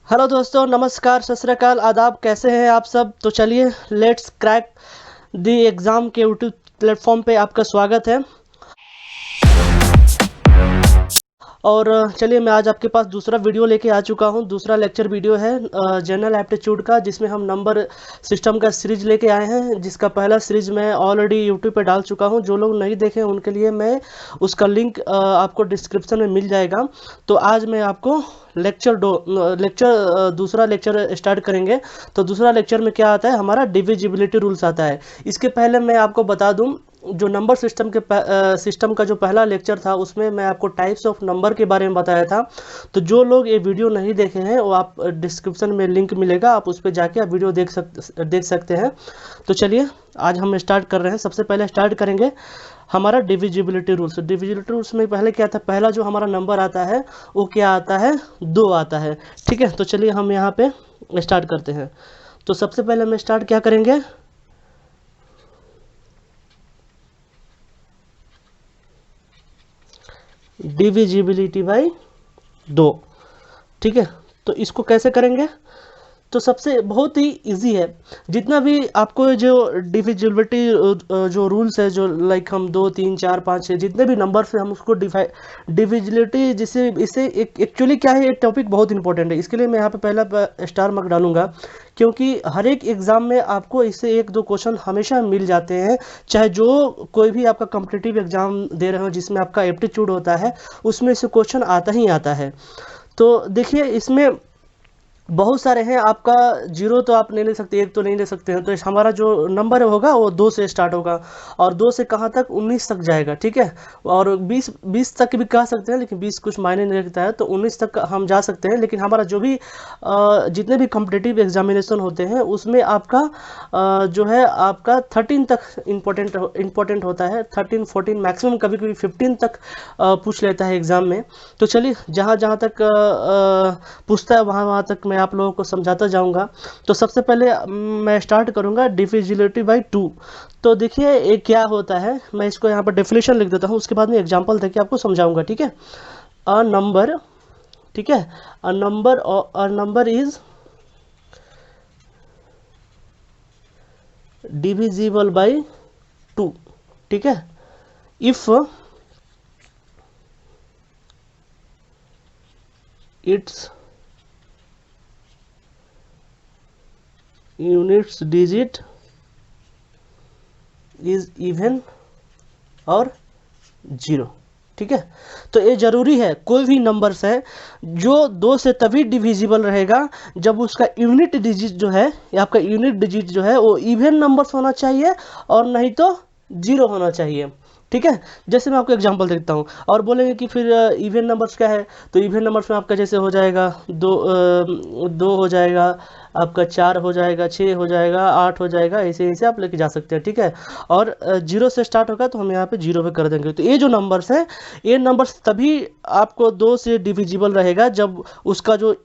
Hello दोस्तों, नमस्कार, सत श्री अकाल, आदाब। कैसे हैं आप सब? तो चलिए, लेट्स क्रैक दी एग्ज़ाम के यूट्यूब प्लेटफॉर्म पे आपका स्वागत है। और चलिए, मैं आज आपके पास दूसरा वीडियो लेके आ चुका हूँ। दूसरा लेक्चर वीडियो है जनरल एप्टीट्यूड का, जिसमें हम नंबर सिस्टम का सीरीज लेके आए हैं, जिसका पहला सीरीज मैं ऑलरेडी यूट्यूब पे डाल चुका हूँ। जो लोग नहीं देखे उनके लिए मैं उसका लिंक आपको डिस्क्रिप्शन में मिल जाएगा। तो आज मैं आपको दूसरा लेक्चर स्टार्ट करेंगे। तो दूसरा लेक्चर में क्या आता है, हमारा डिविजिबिलिटी रूल्स आता है। इसके पहले मैं आपको बता दूं, जो नंबर सिस्टम का जो पहला लेक्चर था, उसमें मैं आपको टाइप्स ऑफ नंबर के बारे में बताया था। तो जो लोग ये वीडियो नहीं देखे हैं, वो आप डिस्क्रिप्शन में लिंक मिलेगा, आप उस पर जाके आप वीडियो देख सकते हैं। तो चलिए, आज हम स्टार्ट कर रहे हैं। सबसे पहले स्टार्ट करेंगे हमारा डिविजिबिलिटी रूल्स। डिविजिबिलिटी रूल्स में पहले क्या था, पहला जो हमारा नंबर आता है वो क्या आता है, 2 आता है। ठीक है, तो चलिए हम यहाँ पे स्टार्ट करते हैं। तो सबसे पहले हम स्टार्ट क्या करेंगे, डिविजिबिलिटी बाई 2। ठीक है, तो इसको कैसे करेंगे? तो सबसे बहुत ही इजी है। जितना भी आपको जो डिविजिबिलिटी जो रूल्स है, जो लाइक हम 2 3 4 5 6 जितने भी नंबर से हम उसको डिविजिबिलिटी, जिसे इसे एक्चुअली क्या है, ये टॉपिक बहुत इंपॉर्टेंट है। इसके लिए मैं यहाँ पे पहला स्टार मार्क डालूंगा, क्योंकि हर एक एग्जाम में आपको इससे 1-2 क्वेश्चन हमेशा मिल जाते हैं। चाहे जो कोई भी आपका कॉम्पिटिटिव एग्जाम दे रहे हो, जिसमें आपका एप्टीट्यूड होता है, उसमें से क्वेश्चन आता ही आता है। तो देखिए, इसमें बहुत सारे हैं। आपका 0 तो आप नहीं ले सकते, 1 तो नहीं ले सकते हैं। तो हमारा जो नंबर होगा वो 2 से स्टार्ट होगा, और 2 से कहाँ तक, 19 तक जाएगा। ठीक है, और 20 तक भी कह सकते हैं, लेकिन 20 कुछ मायने नहीं रखता है, तो 19 तक हम जा सकते हैं। लेकिन हमारा जो भी जितने भी कॉम्पिटिटिव एग्जामिनेशन होते हैं, उसमें आपका जो है आपका 13 तक इम्पोर्टेंट होता है। 13 14 मैक्सिमम, कभी कभी 15 तक पूछ लेता है एग्ज़ाम में। तो चलिए, जहाँ जहाँ तक पूछता है, वहाँ वहाँ तक मैं आप लोगों को समझाता जाऊँगा। तो सबसे पहले मैं स्टार्ट करूँगा डिविजिबिलिटी बाई 2। तो देखिए ये क्या होता है, मैं इसको यहाँ पर डेफिनेशन लिख देता हूँ, उसके बाद में एग्जांपल देके आपको समझाऊंगा। ठीक है, अ नंबर, ठीक है, a number is divisible by 2। ठीक है, if it's units digit is even और 0। ठीक है, तो ये जरूरी है, कोई भी नंबर्स है जो 2 से तभी डिविजिबल रहेगा जब उसका यूनिट डिजिट जो है, या आपका यूनिट डिजिट जो है, वो इवन नंबर्स होना चाहिए, और नहीं तो 0 होना चाहिए। ठीक है, जैसे मैं आपको एग्जांपल देता हूँ, और बोलेंगे कि फिर इवन नंबर्स क्या है, तो इवन नंबर्स में आपका जैसे हो जाएगा 2 हो जाएगा, आपका 4 हो जाएगा, 6 हो जाएगा, 8 हो जाएगा, ऐसे ऐसे आप लेके जा सकते हैं। ठीक है, और 0 से स्टार्ट होगा, तो हम यहाँ पे 0 पे कर देंगे। तो ये जो नंबर्स है, ये नंबर्स तभी आपको 2 से डिविजिबल रहेगा जब उसका जो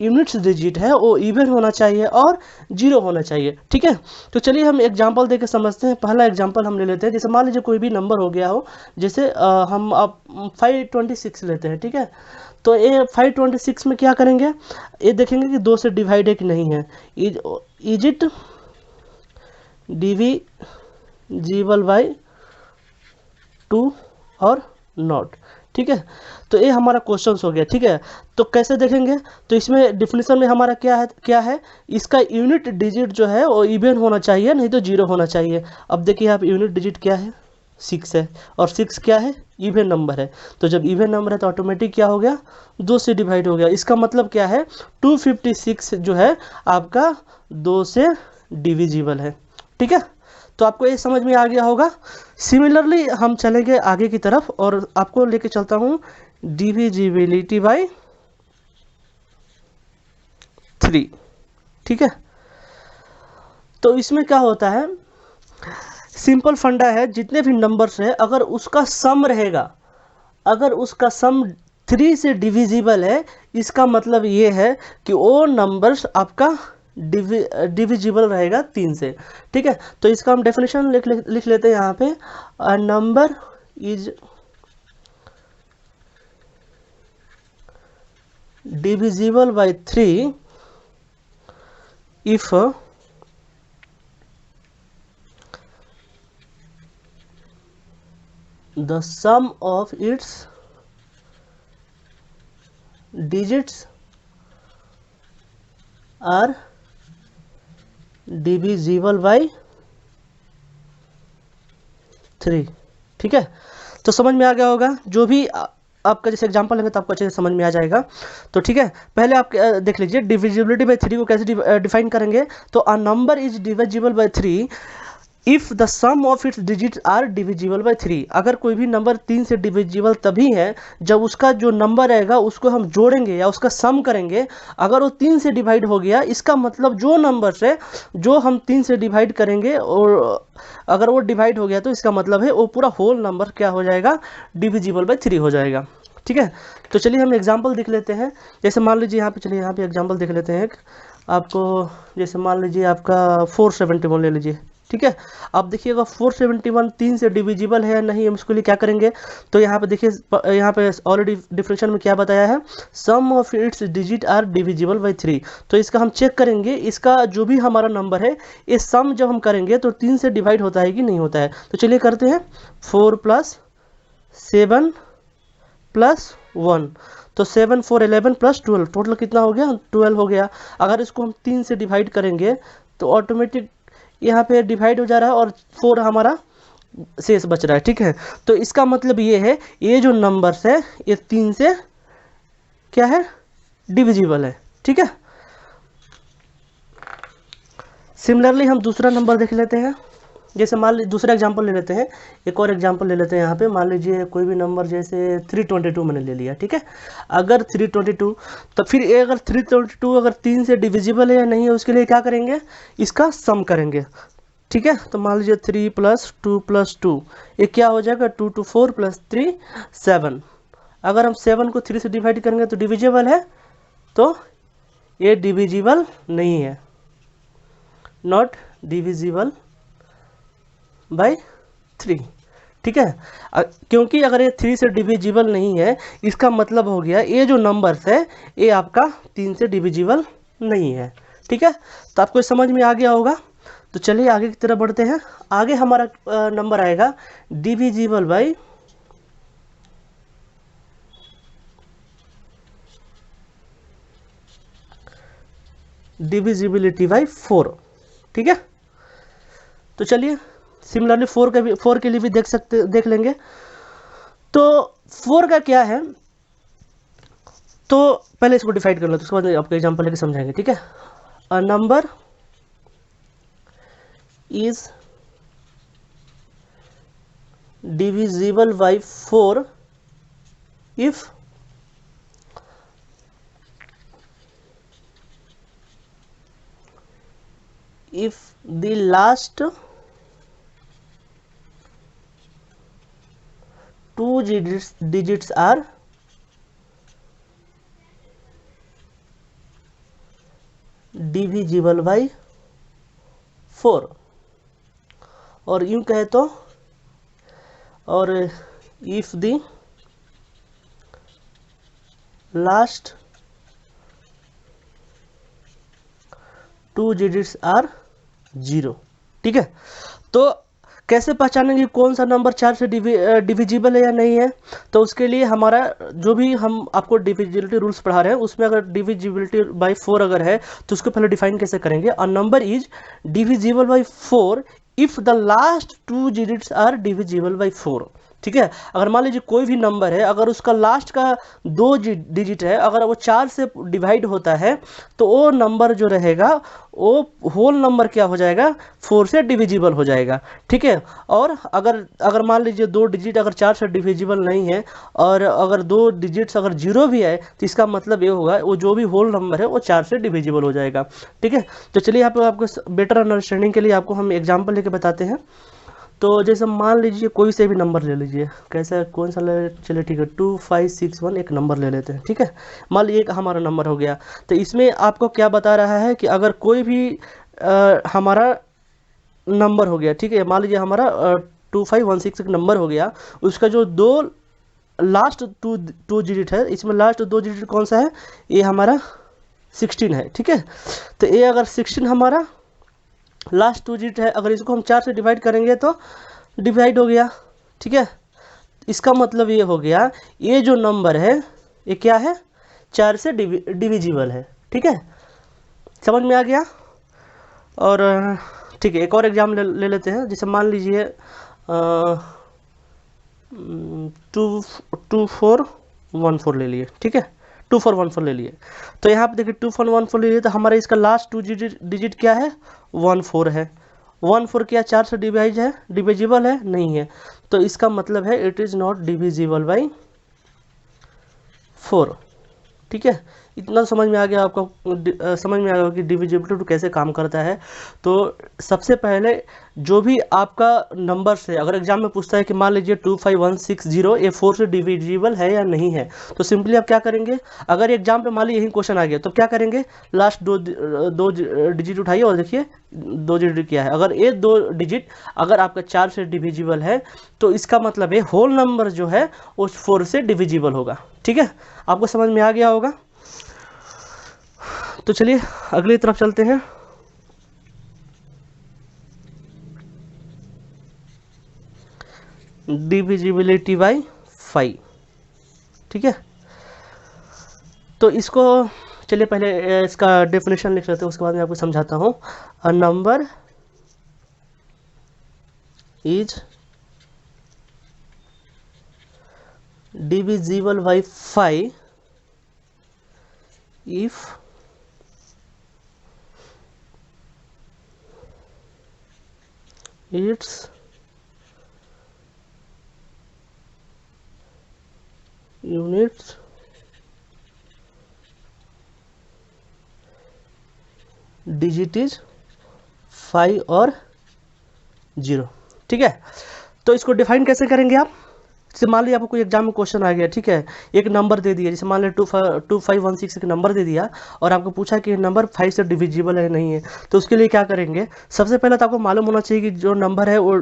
यूनिट्स डिजिट है वो इवन होना चाहिए और 0 होना चाहिए। ठीक है, तो चलिए हम एग्जांपल देके समझते हैं। पहला एग्जांपल हम ले लेते हैं। जैसे मान लीजिए कोई भी नंबर हो गया हो, जैसे हम अब 526 लेते हैं। ठीक है, तो ये 526 में क्या करेंगे, ये देखेंगे कि 2 से डिवाइड है कि नहीं है। इज इट डिविजिबल बाई 2 और नॉट। ठीक है, तो ये हमारा क्वेश्चन हो गया। ठीक है, तो कैसे देखेंगे, तो इसमें डिफिनेशन में हमारा क्या है, इसका यूनिट डिजिट जो है वो इवन होना चाहिए, नहीं तो 0 होना चाहिए। अब देखिए, आप यूनिट डिजिट क्या है, 6 है, और 6 क्या है, इवन नंबर है। तो जब इवन नंबर है तो ऑटोमेटिक क्या हो गया, 2 से डिवाइड हो गया। इसका मतलब क्या है, 256 जो है आपका 2 से डिविजिबल है। ठीक है, तो आपको ये समझ में आ गया होगा। सिमिलरली हम चलेंगे आगे की तरफ, और आपको लेके चलता हूँ डिविजिबिलिटी बाई 3। ठीक है, तो इसमें क्या होता है, सिंपल फंडा है, जितने भी नंबर्स है, अगर उसका सम रहेगा, अगर उसका सम 3 से डिविजिबल है, इसका मतलब ये है कि वो नंबर्स आपका डिविजिबल रहेगा 3 से। ठीक है, तो इसका हम डेफिनेशन लिख लेते हैं यहाँ पे, अ number is divisible by 3 if the sum of its digits are divisible by 3। ठीक है, तो समझ में आ गया होगा। जो भी आपका जैसे एग्जांपल लेंगे तो आपको अच्छे से समझ में आ जाएगा। तो ठीक है, पहले आप देख लीजिए डिविजिबिलिटी बाय 3 को कैसे डिफाइन करेंगे। तो a number is divisible by 3 if the sum of its digit are divisible by 3। अगर कोई भी नंबर 3 से डिविजिबल तभी है जब उसका जो नंबर रहेगा उसको हम जोड़ेंगे या उसका सम करेंगे। अगर वो 3 से डिवाइड हो गया, इसका मतलब जो नंबर से जो हम 3 से डिवाइड करेंगे और अगर वो डिवाइड हो गया तो इसका मतलब है वो पूरा होल नंबर क्या हो जाएगा, डिविजिबल बाय 3 हो जाएगा। ठीक है, तो चलिए हम एग्जाम्पल देख लेते हैं। जैसे मान लीजिए यहाँ पे, चलिए यहाँ पे एग्जाम्पल देख लेते हैं आपको। जैसे मान लीजिए आपका 471 ले लीजिए। ठीक है, आप देखिएगा 471 3 से डिविजिबल है या नहीं, हम इसके लिए क्या करेंगे। तो यहाँ पे देखिए, यहाँ पे ऑलरेडी डिफरेंशियल में क्या बताया है, sum of its digit are divisible by 3। तो इसका हम चेक करेंगे, इसका जो भी हमारा नंबर है ये सम जब हम करेंगे तो 3 से डिवाइड होता है कि नहीं होता है। तो चलिए करते हैं, 4 + 7 + 1, तो 7 4 11 + 12, टोटल कितना हो गया, 12 हो गया। अगर इसको हम 3 से डिवाइड करेंगे तो ऑटोमेटिक यहाँ पे डिवाइड हो जा रहा है और 4 हमारा शेष बच रहा है। ठीक है, तो इसका मतलब ये है, ये जो नंबर्स है ये 3 से क्या है, डिविजिबल है। ठीक है, सिमिलरली हम दूसरा नंबर देख लेते हैं। जैसे मान लीजिए दूसरा एग्जांपल ले लेते हैं, एक और एग्जांपल ले लेते हैं। यहाँ पे मान लीजिए कोई भी नंबर जैसे 322 मैंने ले लिया। ठीक है, अगर 322, तो फिर ये अगर 322 अगर 3 से डिविजिबल है या नहीं है, उसके लिए क्या करेंगे, इसका सम करेंगे। ठीक है, तो मान लीजिए 3 + 2 + 2, ये क्या हो जाएगा, 2 2 4 + 3 7। अगर हम 7 को 3 से डिवाइड करेंगे तो डिविजिबल है, तो ये डिविजिबल नहीं है, नॉट डिविजिबल बाय 3। ठीक है, क्योंकि अगर ये 3 से डिविजिबल नहीं है, इसका मतलब हो गया ये जो नंबर्स है ये आपका 3 से डिविजिबल नहीं है। ठीक है, तो आपको समझ में आ गया होगा। तो चलिए आगे की तरफ बढ़ते हैं। आगे हमारा नंबर आएगा डिविजिबल बाय डिविजिबिलिटी बाय 4। ठीक है, तो चलिए सिमिलरली 4 के लिए भी देख लेंगे। तो 4 का क्या है, तो पहले इसको डिफाइन कर लो, तो उसके बाद आपको एग्जांपल लेके समझाएंगे। ठीक है, a number is divisible by 4 if the last 2 digits are divisible by 4। और यूं कहे तो, और if the last 2 digits are 0। ठीक है, तो कैसे पहचानेंगे कौन सा नंबर 4 से डिविजिबल है या नहीं है। तो उसके लिए हमारा जो भी हम आपको डिविजिबिलिटी रूल्स पढ़ा रहे हैं उसमें अगर डिविजिबिलिटी बाय 4 अगर है तो उसको पहले डिफाइन कैसे करेंगे, a number is divisible by 4 if the last 2 digits are divisible by 4। ठीक है, अगर मान लीजिए कोई भी नंबर है, अगर उसका लास्ट का 2 डिजिट है, अगर वो 4 से डिवाइड होता है तो वो नंबर जो रहेगा वो होल नंबर क्या हो जाएगा, 4 से डिविजिबल हो जाएगा। ठीक है, और अगर मान लीजिए 2 डिजिट अगर 4 से डिविजिबल नहीं है और अगर 2 डिजिट्स अगर 0 भी है तो इसका मतलब ये होगा वो जो भी होल नंबर है वो 4 से डिविजिबल हो जाएगा। ठीक है, तो चलिए यहाँ पे आपको बेटर अंडरस्टैंडिंग के लिए आपको हम एग्जाम्पल लेके बताते हैं। तो जैसे मान लीजिए कोई से भी नंबर ले लीजिए, कैसा कौन सा ले, चलिए ठीक है 2561 एक नंबर ले लेते हैं। ठीक है, मान लीजिए एक हमारा नंबर हो गया। तो इसमें आपको क्या बता रहा है कि अगर कोई भी हमारा नंबर हो गया, ठीक है, मान लीजिए हमारा 2516 एक नंबर हो गया, उसका जो लास्ट टू डिजिट है, इसमें लास्ट 2 डिजिट कौन सा है, ये हमारा 16 है, ठीक है। तो ये अगर 16 हमारा लास्ट 2 डिजिट है, अगर इसको हम 4 से डिवाइड करेंगे तो डिवाइड हो गया, ठीक है। इसका मतलब ये हो गया ये जो नंबर है ये क्या है, 4 से डिविजिबल है, ठीक है। समझ में आ गया। और ठीक है, एक और एग्जाम ले लेते हैं। जैसे मान लीजिए 2414 ले लिए, ठीक है, 2414 ले लिए। तो यहाँ पे देखिए 2414 ले लिए, तो हमारा इसका लास्ट 2 डिजिट क्या है, 14 है। 14 क्या 4 से डिविजिबल है, नहीं है। तो इसका मतलब है it is not divisible by 4, ठीक है। इतना समझ में आ गया आपको, समझ में आ गया कि डिविजिबिलिटी कैसे काम करता है। तो सबसे पहले जो भी आपका नंबर से अगर एग्जाम में पूछता है कि मान लीजिए 25160 ये 4 से डिविजिबल है या नहीं है, तो सिंपली आप क्या करेंगे, अगर एग्जाम पे मान लीजिए यही क्वेश्चन आ गया तो क्या करेंगे, लास्ट दो डिजिट उठाइए और देखिए 2 डिजिट क्या है। अगर ये 2 डिजिट अगर आपका 4 से डिविजिबल है तो इसका मतलब है होल नंबर जो है उस 4 से डिविजिबल होगा, ठीक है। आपको समझ में आ गया होगा। तो चलिए अगली तरफ चलते हैं। डिविजिबिलिटी बाई 5, ठीक है। तो इसको चलिए पहले इसका डेफिनेशन लिख लेते हैं, उसके बाद मैं आपको समझाता हूँ। अ number is divisible by 5 if its units digit is 5 और 0, ठीक है। तो इसको डिफाइन कैसे करेंगे आप, जैसे मान लीजिए आपको कोई एग्जाम में क्वेश्चन आ गया, ठीक है, एक नंबर दे दिया, जैसे मान लीजिए 2516 एक नंबर दे दिया और आपको पूछा कि नंबर 5 से डिविजिबल है नहीं है, तो उसके लिए क्या करेंगे, सबसे पहले तो आपको मालूम होना चाहिए कि जो नंबर है वो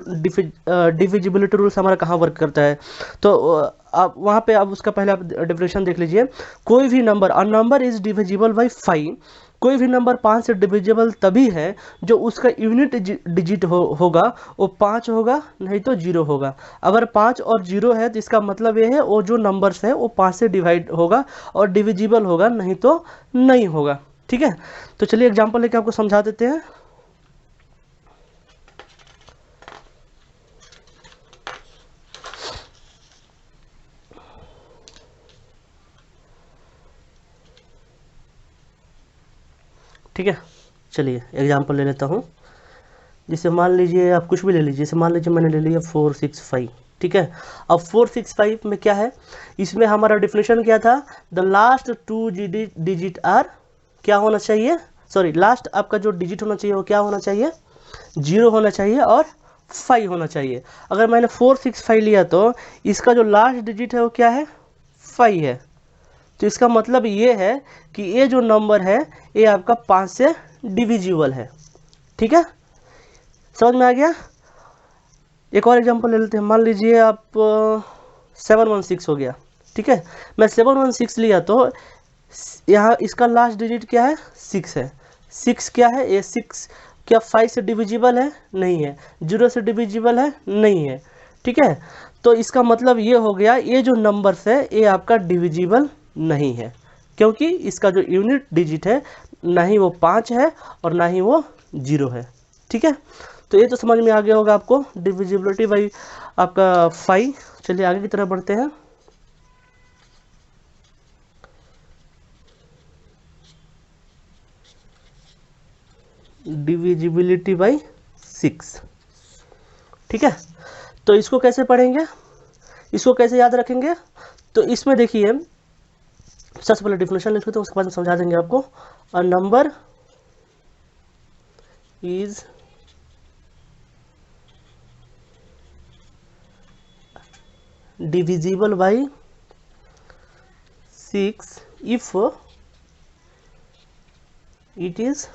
डिविजिबिलिटी रूल्स हमारा कहाँ वर्क करता है। तो आप वहाँ पे आप उसका पहले आप डेफिनेशन देख लीजिए। कोई भी number, a number is divisible by 5, कोई भी नंबर 5 से डिविजिबल तभी है जो उसका यूनिट डिजिट होगा वो 5 होगा, नहीं तो 0 होगा। अगर 5 और 0 है तो इसका मतलब ये है वो जो नंबर्स है वो 5 से डिवाइड होगा और डिविजिबल होगा, नहीं तो नहीं होगा, ठीक है। तो चलिए एग्जांपल लेके आपको समझा देते हैं। ठीक है, चलिए एग्जांपल ले लेता हूँ। जैसे मान लीजिए आप कुछ भी ले लीजिए, जैसे मान लीजिए मैंने ले लिया 465, ठीक है। अब 465 में क्या है, इसमें हमारा डिफिनेशन क्या था, द लास्ट 2 डिजिट आर क्या होना चाहिए, सॉरी लास्ट आपका जो डिजिट होना चाहिए वो क्या होना चाहिए, 0 होना चाहिए और 5 होना चाहिए। अगर मैंने 465 लिया तो इसका जो लास्ट डिजिट है वो क्या है, 5 है। तो इसका मतलब ये है कि ये जो नंबर है ये आपका 5 से डिविजिबल है, ठीक है। समझ में आ गया। एक और एग्जांपल ले लेते हैं। मान लीजिए आप 716 हो गया, ठीक है। मैं 716 लिया तो यहाँ इसका लास्ट डिजिट क्या है, 6 है। 6 क्या है, ये 6 क्या 5 से डिविजिबल है, नहीं है। 0 से डिविजिबल है, नहीं है, ठीक है। तो इसका मतलब ये हो गया ये जो नंबर्स है ये आपका डिविजिबल नहीं है, क्योंकि इसका जो यूनिट डिजिट है ना ही वो 5 है और ना ही वो 0 है, ठीक है। तो ये तो समझ में आ गया होगा आपको डिविजिबिलिटी बाई आपका 5। चलिए आगे की तरफ बढ़ते हैं। डिविजिबिलिटी बाई 6, ठीक है। तो इसको कैसे पढ़ेंगे, इसको कैसे याद रखेंगे, तो इसमें देखिए सबसे पहले डिफिनेशन लिख लेते हैं, उसके बाद समझा देंगे आपको। अ number is divisible by 6 if it is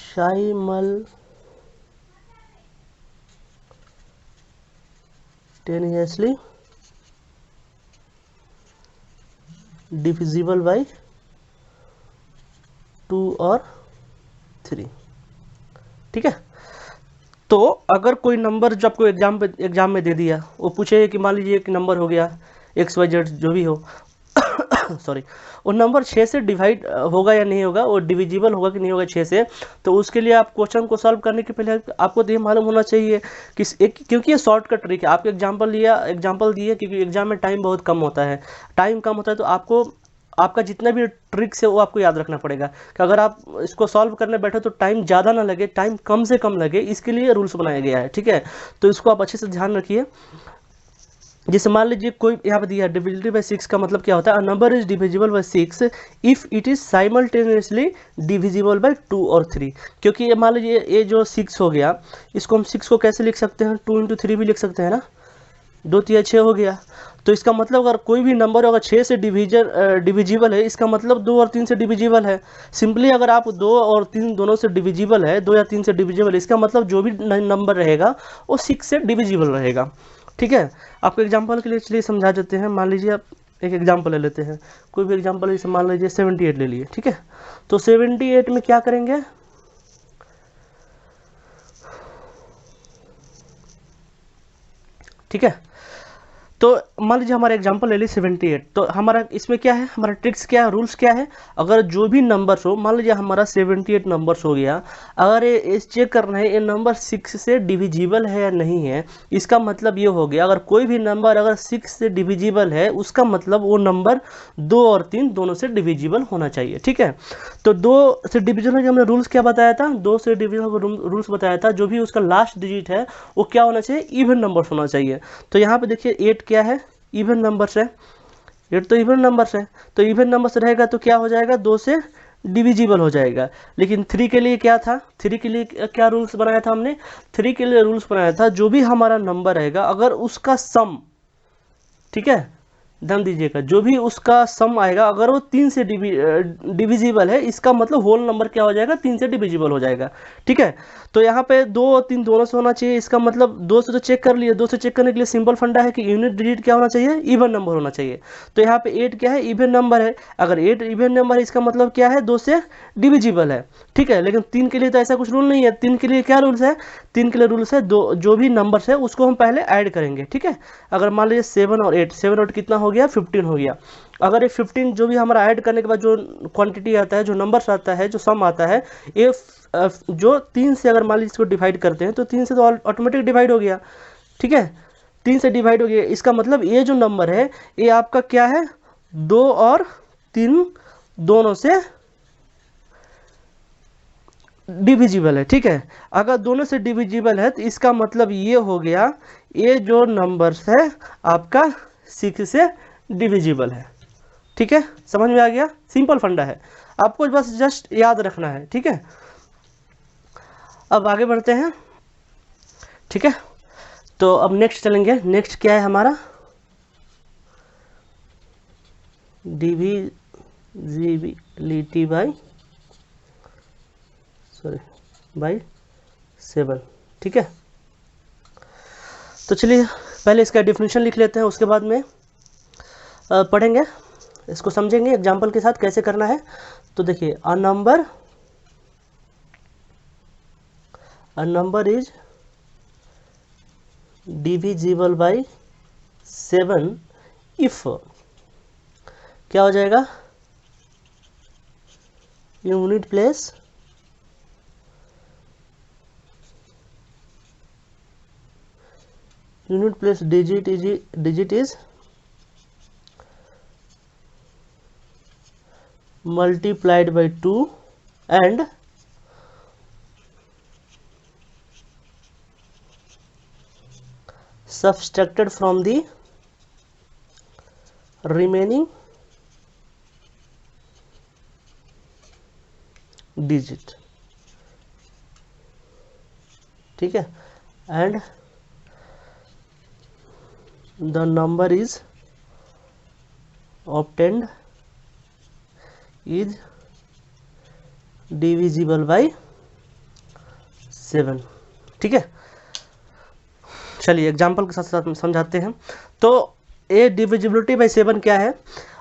simultaneously divisible by 2 और 3। ठीक है, तो अगर कोई नंबर जो आपको एग्जाम में दे दिया, वो पूछे कि मान लीजिए एक नंबर हो गया XYZ जो भी हो सॉरी, वो नंबर 6 से डिवाइड होगा या नहीं होगा, वो डिविजिबल होगा कि नहीं होगा 6 से, तो उसके लिए आप क्वेश्चन को सॉल्व करने के पहले आपको तो ये मालूम होना चाहिए कि क्योंकि ये शॉर्टकट ट्रिक है। आपको एग्जांपल दिए क्योंकि एग्जाम में टाइम बहुत कम होता है, तो आपको आपका जितना भी ट्रिक्स है वो आपको याद रखना पड़ेगा कि अगर आप इसको सॉल्व करने बैठे तो टाइम ज़्यादा ना लगे, टाइम कम से कम लगे, इसके लिए रूल्स बनाया गया है। ठीक है, तो इसको आप अच्छे से ध्यान रखिए। जैसे मान लीजिए कोई यहाँ पे दिया है डिविजिबल बाई 6 का मतलब क्या होता है, a number is divisible by 6 if it is simultaneously divisible by 2 और 3। क्योंकि ये मान लीजिए ये जो 6 हो गया, इसको हम 6 को कैसे लिख सकते हैं, 2 इंटू 3 भी लिख सकते हैं ना, 2 3 6 हो गया। तो इसका मतलब अगर कोई भी नंबर अगर 6 से डिविजिबल है, इसका मतलब 2 और 3 से डिविजिबल है। सिंपली अगर आप 2 और 3 दोनों से डिविजिबल है, 2 या 3 से डिविजिबल है, इसका मतलब जो भी नंबर रहेगा वो 6 से डिविजिबल रहेगा। ठीक है, आपको एग्जांपल के लिए चलिए समझा देते हैं। मान लीजिए आप एक एग्जांपल ले लेते हैं, कोई भी एग्जांपल, जैसे मान लीजिए 78 ले लिए। ठीक है, तो 78 में क्या करेंगे, ठीक है, तो मान लीजिए हमारा एग्जांपल ले ली 78। तो हमारा इसमें क्या है, हमारा ट्रिक्स क्या है, रूल्स क्या है, अगर जो भी नंबर्स हो, मान लीजिए हमारा 78 नंबर्स हो गया, अगर ये चेक करना है ये नंबर 6 से डिविजिबल है या नहीं है, इसका मतलब ये हो गया, अगर कोई भी नंबर अगर 6 से डिविजिबल है, उसका मतलब वो नंबर 2 और 3 दोनों से डिविजिबल होना चाहिए। ठीक है, तो 2 से डिविजिबल हमने रूल्स क्या बताया था, 2 से डिविजिबल रूल्स बताया था, जो भी उसका लास्ट डिजिट है वो क्या होना चाहिए, इवन नंबर्स होना चाहिए। तो यहाँ पे देखिए 8 क्या है, इवन नंबर्स है, 8 तो इवन नंबर्स है, तो इवन नंबर्स रहेगा तो क्या हो जाएगा, 2 से डिविजिबल हो जाएगा। लेकिन 3 के लिए क्या था, 3 के लिए क्या रूल्स बनाया था हमने, 3 के लिए रूल्स बनाया था जो भी हमारा नंबर रहेगा अगर उसका सम, ठीक है, ध्यान दीजिएगा, जो भी उसका सम आएगा अगर वो 3 से डिविजिबल है, इसका मतलब होल नंबर क्या हो जाएगा, 3 से डिविजिबल हो जाएगा। ठीक है, तो यहाँ पे 2 और 3 दोनों से होना चाहिए, इसका मतलब 2 से तो चेक कर लिए, 2 से चेक करने के लिए सिंपल फंडा है कि यूनिट डिजिट क्या होना चाहिए, इवन नंबर होना चाहिए। तो यहाँ पे 8 क्या है, इवन नंबर है, अगर 8 इवन नंबर है इसका मतलब क्या है, 2 से डिविजिबल है। ठीक है, लेकिन 3 के लिए तो ऐसा कुछ रूल नहीं है। 3 के लिए क्या रूल्स है, 3 के लिए रूल्स है, दो जो भी नंबर्स है उसको हम पहले ऐड करेंगे। ठीक है, अगर मान लीजिए 7 और 8, 7 और 8 कितना हो गया, 15 हो गया। अगर ये 15 जो भी हमारा ऐड करने के बाद जो क्वांटिटी आता है, जो नंबर्स आता है, जो सम आता है, ये जो 3 से अगर मान लीजिए इसको डिवाइड करते हैं तो 3 से तो ऑटोमेटिक डिवाइड हो गया। ठीक है, 3 से डिवाइड हो गया, इसका मतलब ये जो नंबर है ये आपका क्या है, 2 और 3 दोनों से डिविजिबल है। ठीक है, अगर दोनों से डिविजिबल है तो इसका मतलब ये हो गया, ये जो नंबर्स है आपका 6 से डिविजिबल है। ठीक है, समझ में आ गया, सिंपल फंडा है, आपको बस जस्ट याद रखना है। ठीक है, अब आगे बढ़ते हैं। ठीक है, तो अब नेक्स्ट चलेंगे। नेक्स्ट क्या है हमारा, डिविजिबिलिटी बाई 7। ठीक है, तो चलिए पहले इसका डेफिनेशन लिख लेते हैं, उसके बाद में पढ़ेंगे, इसको समझेंगे एग्जाम्पल के साथ कैसे करना है। तो देखिए, अ number is divisible by 7 if, क्या हो जाएगा, unit place digit is multiplied by 2 and subtracted from the remaining digit। ठीक है, and the number is obtained is divisible by 7। ठीक है, चलिए एग्जाम्पल के साथ साथ समझाते हैं। तो ये डिविजिबिलिटी बाई 7 क्या है,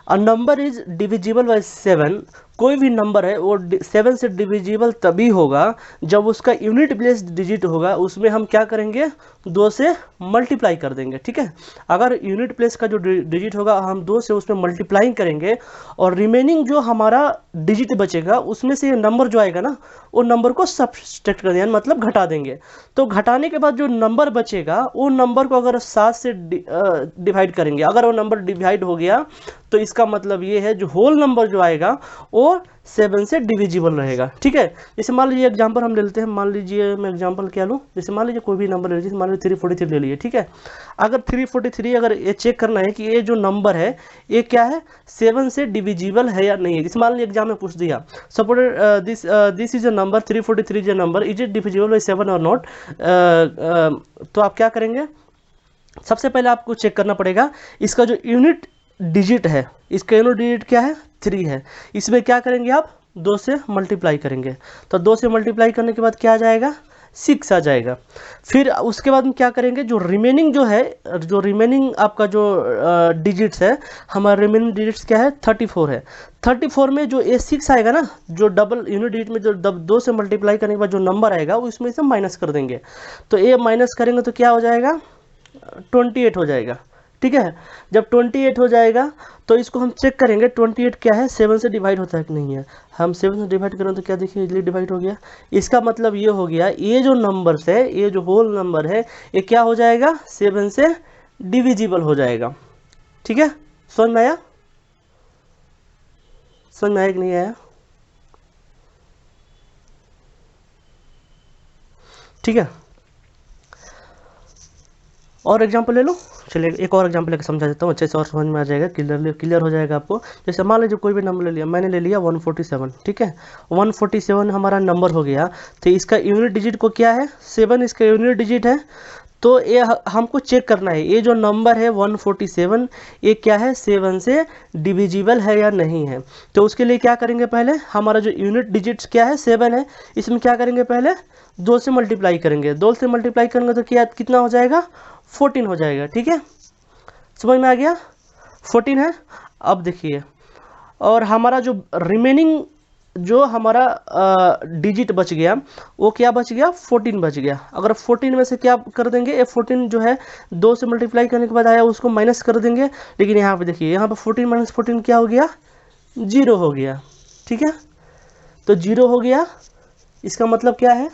a number is divisible bye 7, कोई भी नंबर है वो 7 से डिविजिबल तभी होगा जब उसका यूनिट प्लेस डिजिट होगा, उसमें हम क्या करेंगे, 2 से मल्टीप्लाई कर देंगे। ठीक है, अगर यूनिट प्लेस का जो डिजिट होगा हम 2 से उसमें मल्टीप्लाई करेंगे और रिमेनिंग जो हमारा डिजिट बचेगा उसमें से ये नंबर जो आएगा ना, वो नंबर को सब्ट्रैक्ट कर देंगे, मतलब घटा देंगे। तो घटाने के बाद जो नंबर बचेगा वो नंबर को अगर 7 से डिवाइड करेंगे, अगर वो नंबर डिवाइड हो गया तो इसका मतलब ये है जो होल नंबर जो आएगा वो 7 से डिविजिबल रहेगा। ठीक है, जैसे मान लीजिए एग्जांपल हम ले लेते हैं, मान लीजिए मैं एग्जांपल क्या लूँ, जैसे मान लीजिए कोई भी नंबर ले लीजिए, मान लीजिए 343 ले लिए। ठीक है, अगर 343 अगर ये चेक करना है कि ये जो नंबर है ये क्या है, 7 से डिविजिबल है या नहीं है। जैसे मान लीजिए एग्जाम में पूछ दिया, suppose this is a number 343 is a number, is it divisible by 7 और नॉट, तो आप क्या करेंगे, सबसे पहले आपको चेक करना पड़ेगा इसका जो यूनिट डिजिट है, इसका यूनिट डिजिट क्या है, 3 है। इसमें क्या करेंगे आप, 2 से मल्टीप्लाई करेंगे, तो 2 से मल्टीप्लाई करने के बाद क्या आ जाएगा, 6 आ जाएगा। फिर उसके बाद हम क्या करेंगे, जो रिमेनिंग जो है, जो रिमेनिंग आपका जो डिजिट्स है, हमारा रिमेनिंग डिजिट्स क्या है, 34 है। 34 में जो ये 6 आएगा ना, जो डबल यूनिट डिजिट में जो 2 से मल्टीप्लाई करने के बाद जो नंबर आएगा वो इसमें से माइनस कर देंगे, तो ये माइनस करेंगे तो क्या हो जाएगा, 28 हो जाएगा। ठीक है, जब 28 हो जाएगा तो इसको हम चेक करेंगे 28 क्या है, 7 से डिवाइड होता है कि नहीं है। हम 7 से डिवाइड करें तो क्या देखिए इजीली डिवाइड हो गया। इसका मतलब ये हो गया, ये जो नंबर्स है, ये जो होल नंबर है, ये क्या हो जाएगा, 7 से डिविजिबल हो जाएगा। ठीक है, समझ में आया, समझ में आया कि नहीं आया। ठीक है, और एग्जांपल ले लो, चलिए एक और एग्जांपल लेकर समझा देता हूँ, अच्छे से और समझ में आ जाएगा, क्लियर हो जाएगा आपको। जैसे मान लीजिए कोई भी नंबर ले लिया, मैंने ले लिया 147। ठीक है, 147 हमारा नंबर हो गया, तो इसका यूनिट डिजिट को क्या है, 7 इसका यूनिट डिजिट है। तो ये हमको चेक करना है ये जो नंबर है 147, ये क्या है, 7 से डिविजिबल है या नहीं है। तो उसके लिए क्या करेंगे, पहले हमारा जो यूनिट डिजिट्स क्या है, 7 है, इसमें क्या करेंगे, पहले 2 से मल्टीप्लाई करेंगे, 2 से मल्टीप्लाई करेंगे तो क्या कितना हो जाएगा, 14 हो जाएगा। ठीक है, समझ में आ गया, 14 है। अब देखिए, और हमारा जो रिमेनिंग जो हमारा डिजिट बच गया वो क्या बच गया, 14 बच गया। अगर 14 में से क्या कर देंगे, ये 14 जो है 2 से मल्टीप्लाई करने के बाद आया उसको माइनस कर देंगे, लेकिन यहाँ पे देखिए, यहाँ पे 14 माइनस 14 क्या हो गया, 0 हो गया। ठीक है, तो 0 हो गया, इसका मतलब क्या है,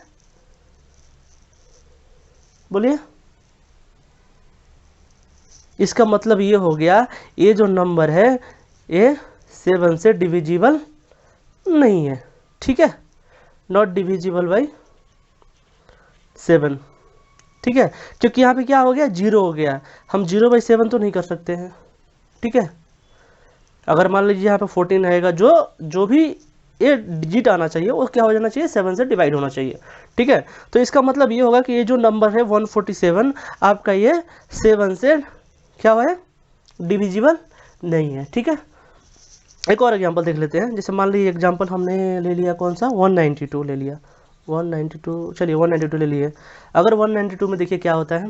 बोलिए। इसका मतलब ये हो गया, ये जो नंबर है ये 7 से डिविजिबल नहीं है। ठीक है, नॉट डिविजिबल बाई 7। ठीक है, क्योंकि यहाँ पे क्या हो गया, 0 हो गया, हम 0/7 तो नहीं कर सकते हैं। ठीक है, अगर मान लीजिए यहाँ पे 14 रहेगा, जो भी ये डिजिट आना चाहिए वो क्या हो जाना चाहिए, 7 से डिवाइड होना चाहिए। ठीक है, तो इसका मतलब ये होगा कि ये जो नंबर है 147 आपका ये 7 से क्या है, डिविजिबल नहीं है। ठीक है, एक और एग्जांपल देख लेते हैं। जैसे मान लीजिए एग्जांपल हमने ले लिया कौन सा, 192 ले लिया, 192, चलिए 192 ले लिए। अगर 192 में देखिए क्या होता है,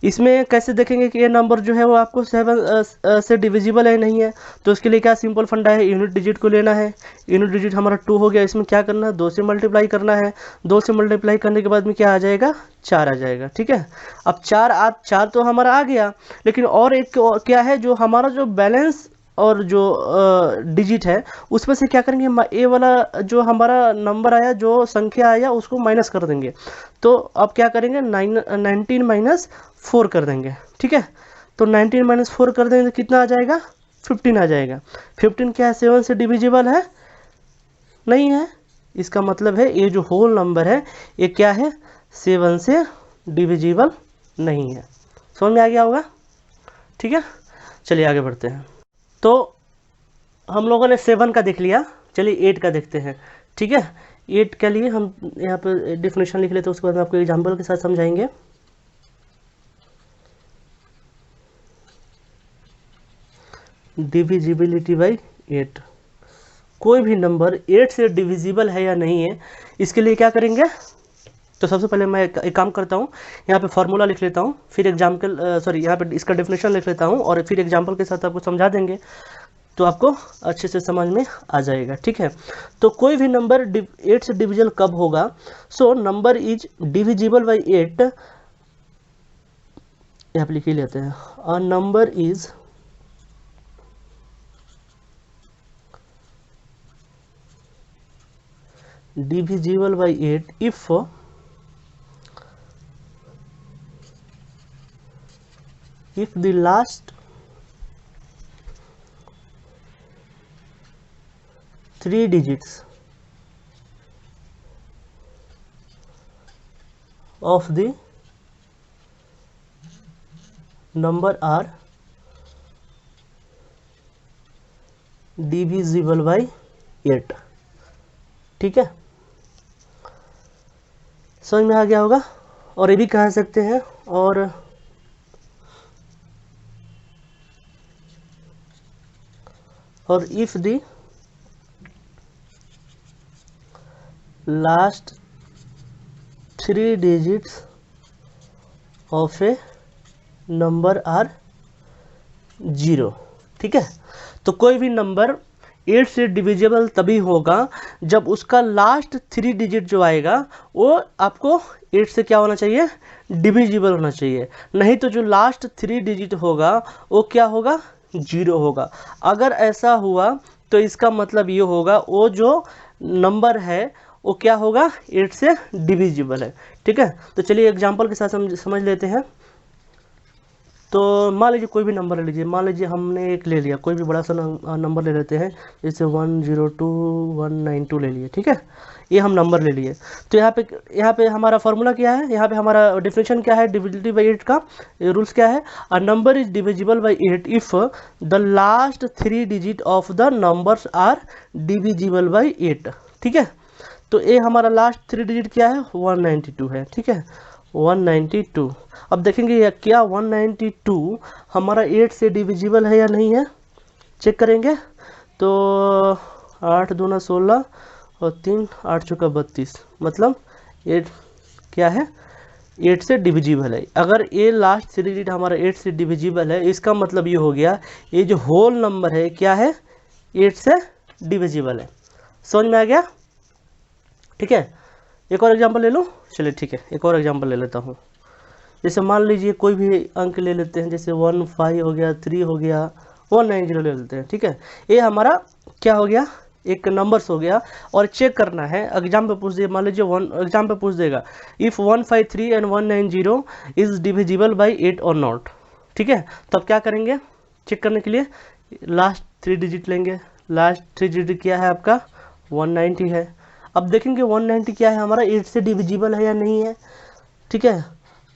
इसमें कैसे देखेंगे कि ये नंबर जो है वो आपको 7 से डिविजिबल है नहीं है। तो उसके लिए क्या सिंपल फंडा है, यूनिट डिजिट को लेना है। यूनिट डिजिट हमारा 2 हो गया, इसमें क्या करना है, 2 से मल्टीप्लाई करना है। 2 से मल्टीप्लाई करने के बाद में क्या आ जाएगा, 4 आ जाएगा। ठीक है, अब 4 तो हमारा आ गया, लेकिन और एक क्या है, जो हमारा जो बैलेंस और जो डिजिट है उसमें से क्या करेंगे, ए वाला जो हमारा नंबर आया, जो संख्या आया, उसको माइनस कर देंगे। तो अब क्या करेंगे, 19 माइनस 4 कर देंगे। ठीक है, तो 19 माइनस 4 कर देंगे तो कितना आ जाएगा, 15 आ जाएगा। 15 क्या है, 7 से डिविजिबल है नहीं है। इसका मतलब है ये जो होल नंबर है ये क्या है, 7 से डिविजिबल नहीं है। समझ में आ गया होगा। ठीक है, चलिए आगे बढ़ते हैं। तो हम लोगों ने 7 का देख लिया, चलिए 8 का देखते हैं। ठीक है, 8 के लिए हम यहाँ पर डिफिनेशन लिख लेते हैं, उसके बाद आपको एग्जाम्पल के साथ समझाएंगे। डिविजिबिलिटी बाई 8, कोई भी नंबर 8 से डिविजिबल है या नहीं है, इसके लिए क्या करेंगे। तो सबसे पहले मैं एक काम करता हूँ, यहाँ पे फॉर्मूला लिख लेता हूँ, फिर एग्जाम्पल यहाँ पे इसका डेफिनेशन लिख लेता हूँ और फिर एग्जाम्पल के साथ आपको समझा देंगे। तो आपको अच्छे से समझ में आ जाएगा, ठीक है। तो कोई भी नंबर 8 से डिविजिबल कब होगा, so number is divisible by 8, यहाँ पे लिख ही लेते हैं, अ number is divisible by 8 if the last 3 digits of the number are divisible by 8, ठीक है, समझ में आ गया होगा। और ये भी कह सकते हैं, और if the last 3 digits of a number are 0, ठीक है। तो कोई भी नंबर 8 से डिविजिबल तभी होगा जब उसका लास्ट 3 डिजिट जो आएगा वो आपको 8 से क्या होना चाहिए, डिविजिबल होना चाहिए, नहीं तो जो लास्ट 3 डिजिट होगा वो क्या होगा, 0 होगा। अगर ऐसा हुआ तो इसका मतलब ये होगा वो जो नंबर है वो क्या होगा, 8 से डिविजिबल है, ठीक है। तो चलिए एग्जांपल के साथ समझ लेते हैं। तो मान लीजिए कोई भी नंबर ले लीजिए, मान लीजिए हमने एक ले लिया, कोई भी बड़ा सा नंबर ले लेते हैं, जैसे 102 ले लिए, ठीक है, ये हम नंबर ले लिए। तो यहाँ पे हमारा फॉर्मूला क्या है, यहाँ पे हमारा डेफिनेशन क्या है डिविजिबिलिटी बाई 8 का, रूल्स क्या है, a number is divisible by 8 if the last 3 digit of the numbers are divisible by 8, ठीक है। तो ये हमारा लास्ट 3 डिजिट क्या है, 192 है, ठीक है, 192। अब देखेंगे क्या 192 हमारा 8 से डिविजिबल है या नहीं है, चेक करेंगे। तो 8 दूना 16 और 3 8 चौका 32, मतलब 8 क्या है, 8 से डिविजिबल है। अगर ये लास्ट 3 डिजिट हमारा 8 से डिविजिबल है, इसका मतलब ये हो गया ये जो होल नंबर है क्या है, 8 से डिविजिबल है। समझ में आ गया, ठीक है। एक और एग्जांपल ले लो, चलिए ठीक है, एक और एग्जांपल ले लेता हूँ। जैसे मान लीजिए कोई भी अंक ले लेते हैं, जैसे 15 हो गया, 3 हो गया, 190 ले लेते हैं, ठीक है। ये हमारा क्या हो गया, एक नंबर्स हो गया। और चेक करना है, एग्जाम पे पूछ देगा, मान लीजिए एग्जाम पे पूछ देगा if 153 and 190 is divisible by 8 और नॉट, ठीक है। तब क्या करेंगे, चेक करने के लिए लास्ट 3 डिजिट लेंगे, लास्ट 3 डिजिट क्या है आपका, 190 है। अब देखेंगे 190 क्या है हमारा, 8 से डिविजिबल है या नहीं है, ठीक है।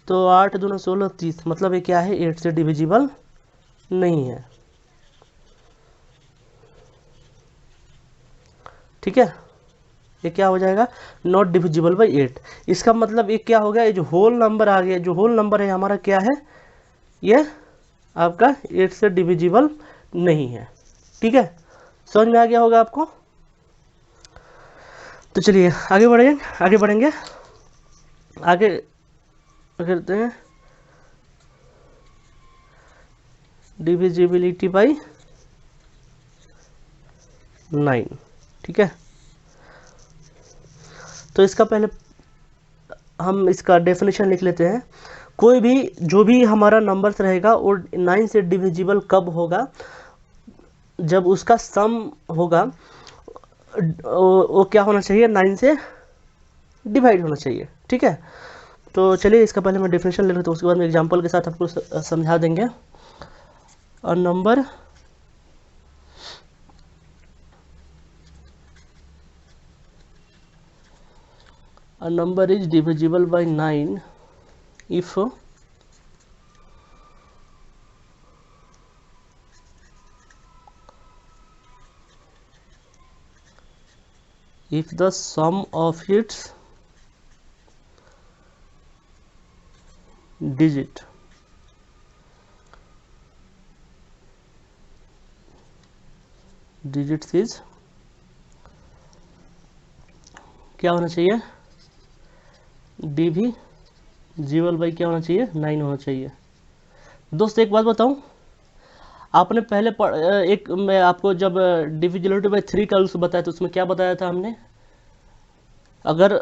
तो 8 दूना 16 30, मतलब ये क्या है, 8 से डिविजिबल नहीं है, ठीक है। ये क्या हो जाएगा, नॉट डिविजिबल बाई 8। इसका मतलब ये क्या हो गया, ये जो होल नंबर आ गया, जो होल नंबर है हमारा क्या है, ये आपका 8 से डिविजिबल नहीं है, ठीक है। समझ में आ गया होगा आपको। तो चलिए आगे बढ़ेंगे आगे करते हैं डिविजिबिलिटी बाई 9, ठीक है। तो इसका पहले हम इसका डेफिनेशन लिख लेते हैं। कोई भी जो भी हमारा नंबर्स रहेगा वो 9 से डिविजिबल कब होगा, जब उसका सम होगा वो क्या होना चाहिए, 9 से डिवाइड होना चाहिए, ठीक है। तो चलिए इसका पहले मैं डेफिनेशन ले लेता हूँ, उसके बाद में एग्जांपल के साथ आपको समझा देंगे। अ number is divisible by 9 if the sum of its digits is क्या होना चाहिए, डिविजिबल बाई क्या होना चाहिए, 9 होना चाहिए। दोस्त एक बात बताऊं, आपने पहले एक मैं आपको जब डिविजिबिलिटी बाय 3 का रूल्स बताया तो उसमें क्या बताया था हमने, अगर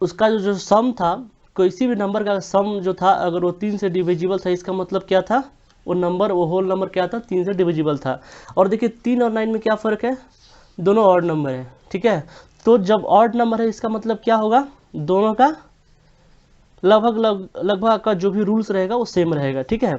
उसका जो सम था, किसी भी नंबर का सम जो था अगर वो 3 से डिविजिबल था, इसका मतलब क्या था, वो होल नंबर क्या था, 3 से डिविजिबल था। और देखिए 3 और 9 में क्या फ़र्क है, दोनों ऑड नंबर है, ठीक है। तो जब ऑड नंबर है इसका मतलब क्या होगा, दोनों का लगभग का जो भी रूल्स रहेगा वो सेम रहेगा, ठीक है।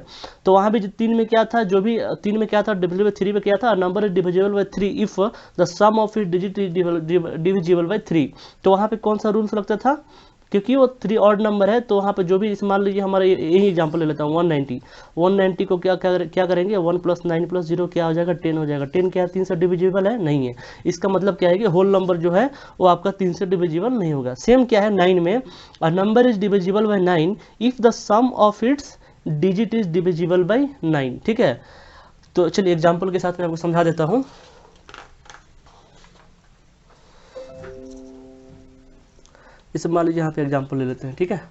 तो वहाँ भी 3 में क्या था, जो भी 3 में क्या था, डिविजिबल बाय 3 में क्या था, number is divisible by 3 if the sum of it digit is divisible by 3। तो वहाँ पे कौन सा रूल्स लगता था, क्योंकि वो 3 ऑड नंबर है, तो वहाँ पे जो भी मान लीजिए हमारा यही एग्जांपल ले लेता हूँ 190 को क्या करेंगे, 1 + 9 + 0 क्या हो जाएगा, 10 हो जाएगा। 10 क्या है, 3 से डिविजिबल है, नहीं है। इसका मतलब क्या है कि होल नंबर जो है वो आपका 3 से डिविजिबल नहीं होगा। सेम क्या है 9 में, a number is divisible by 9 if the sum of its digit is divisible by 9, ठीक है। तो चलिए एग्जाम्पल के साथ मैं आपको समझा देता हूँ। जैसे मान लीजिए यहाँ पे एग्जाम्पल ले लेते हैं, ठीक है।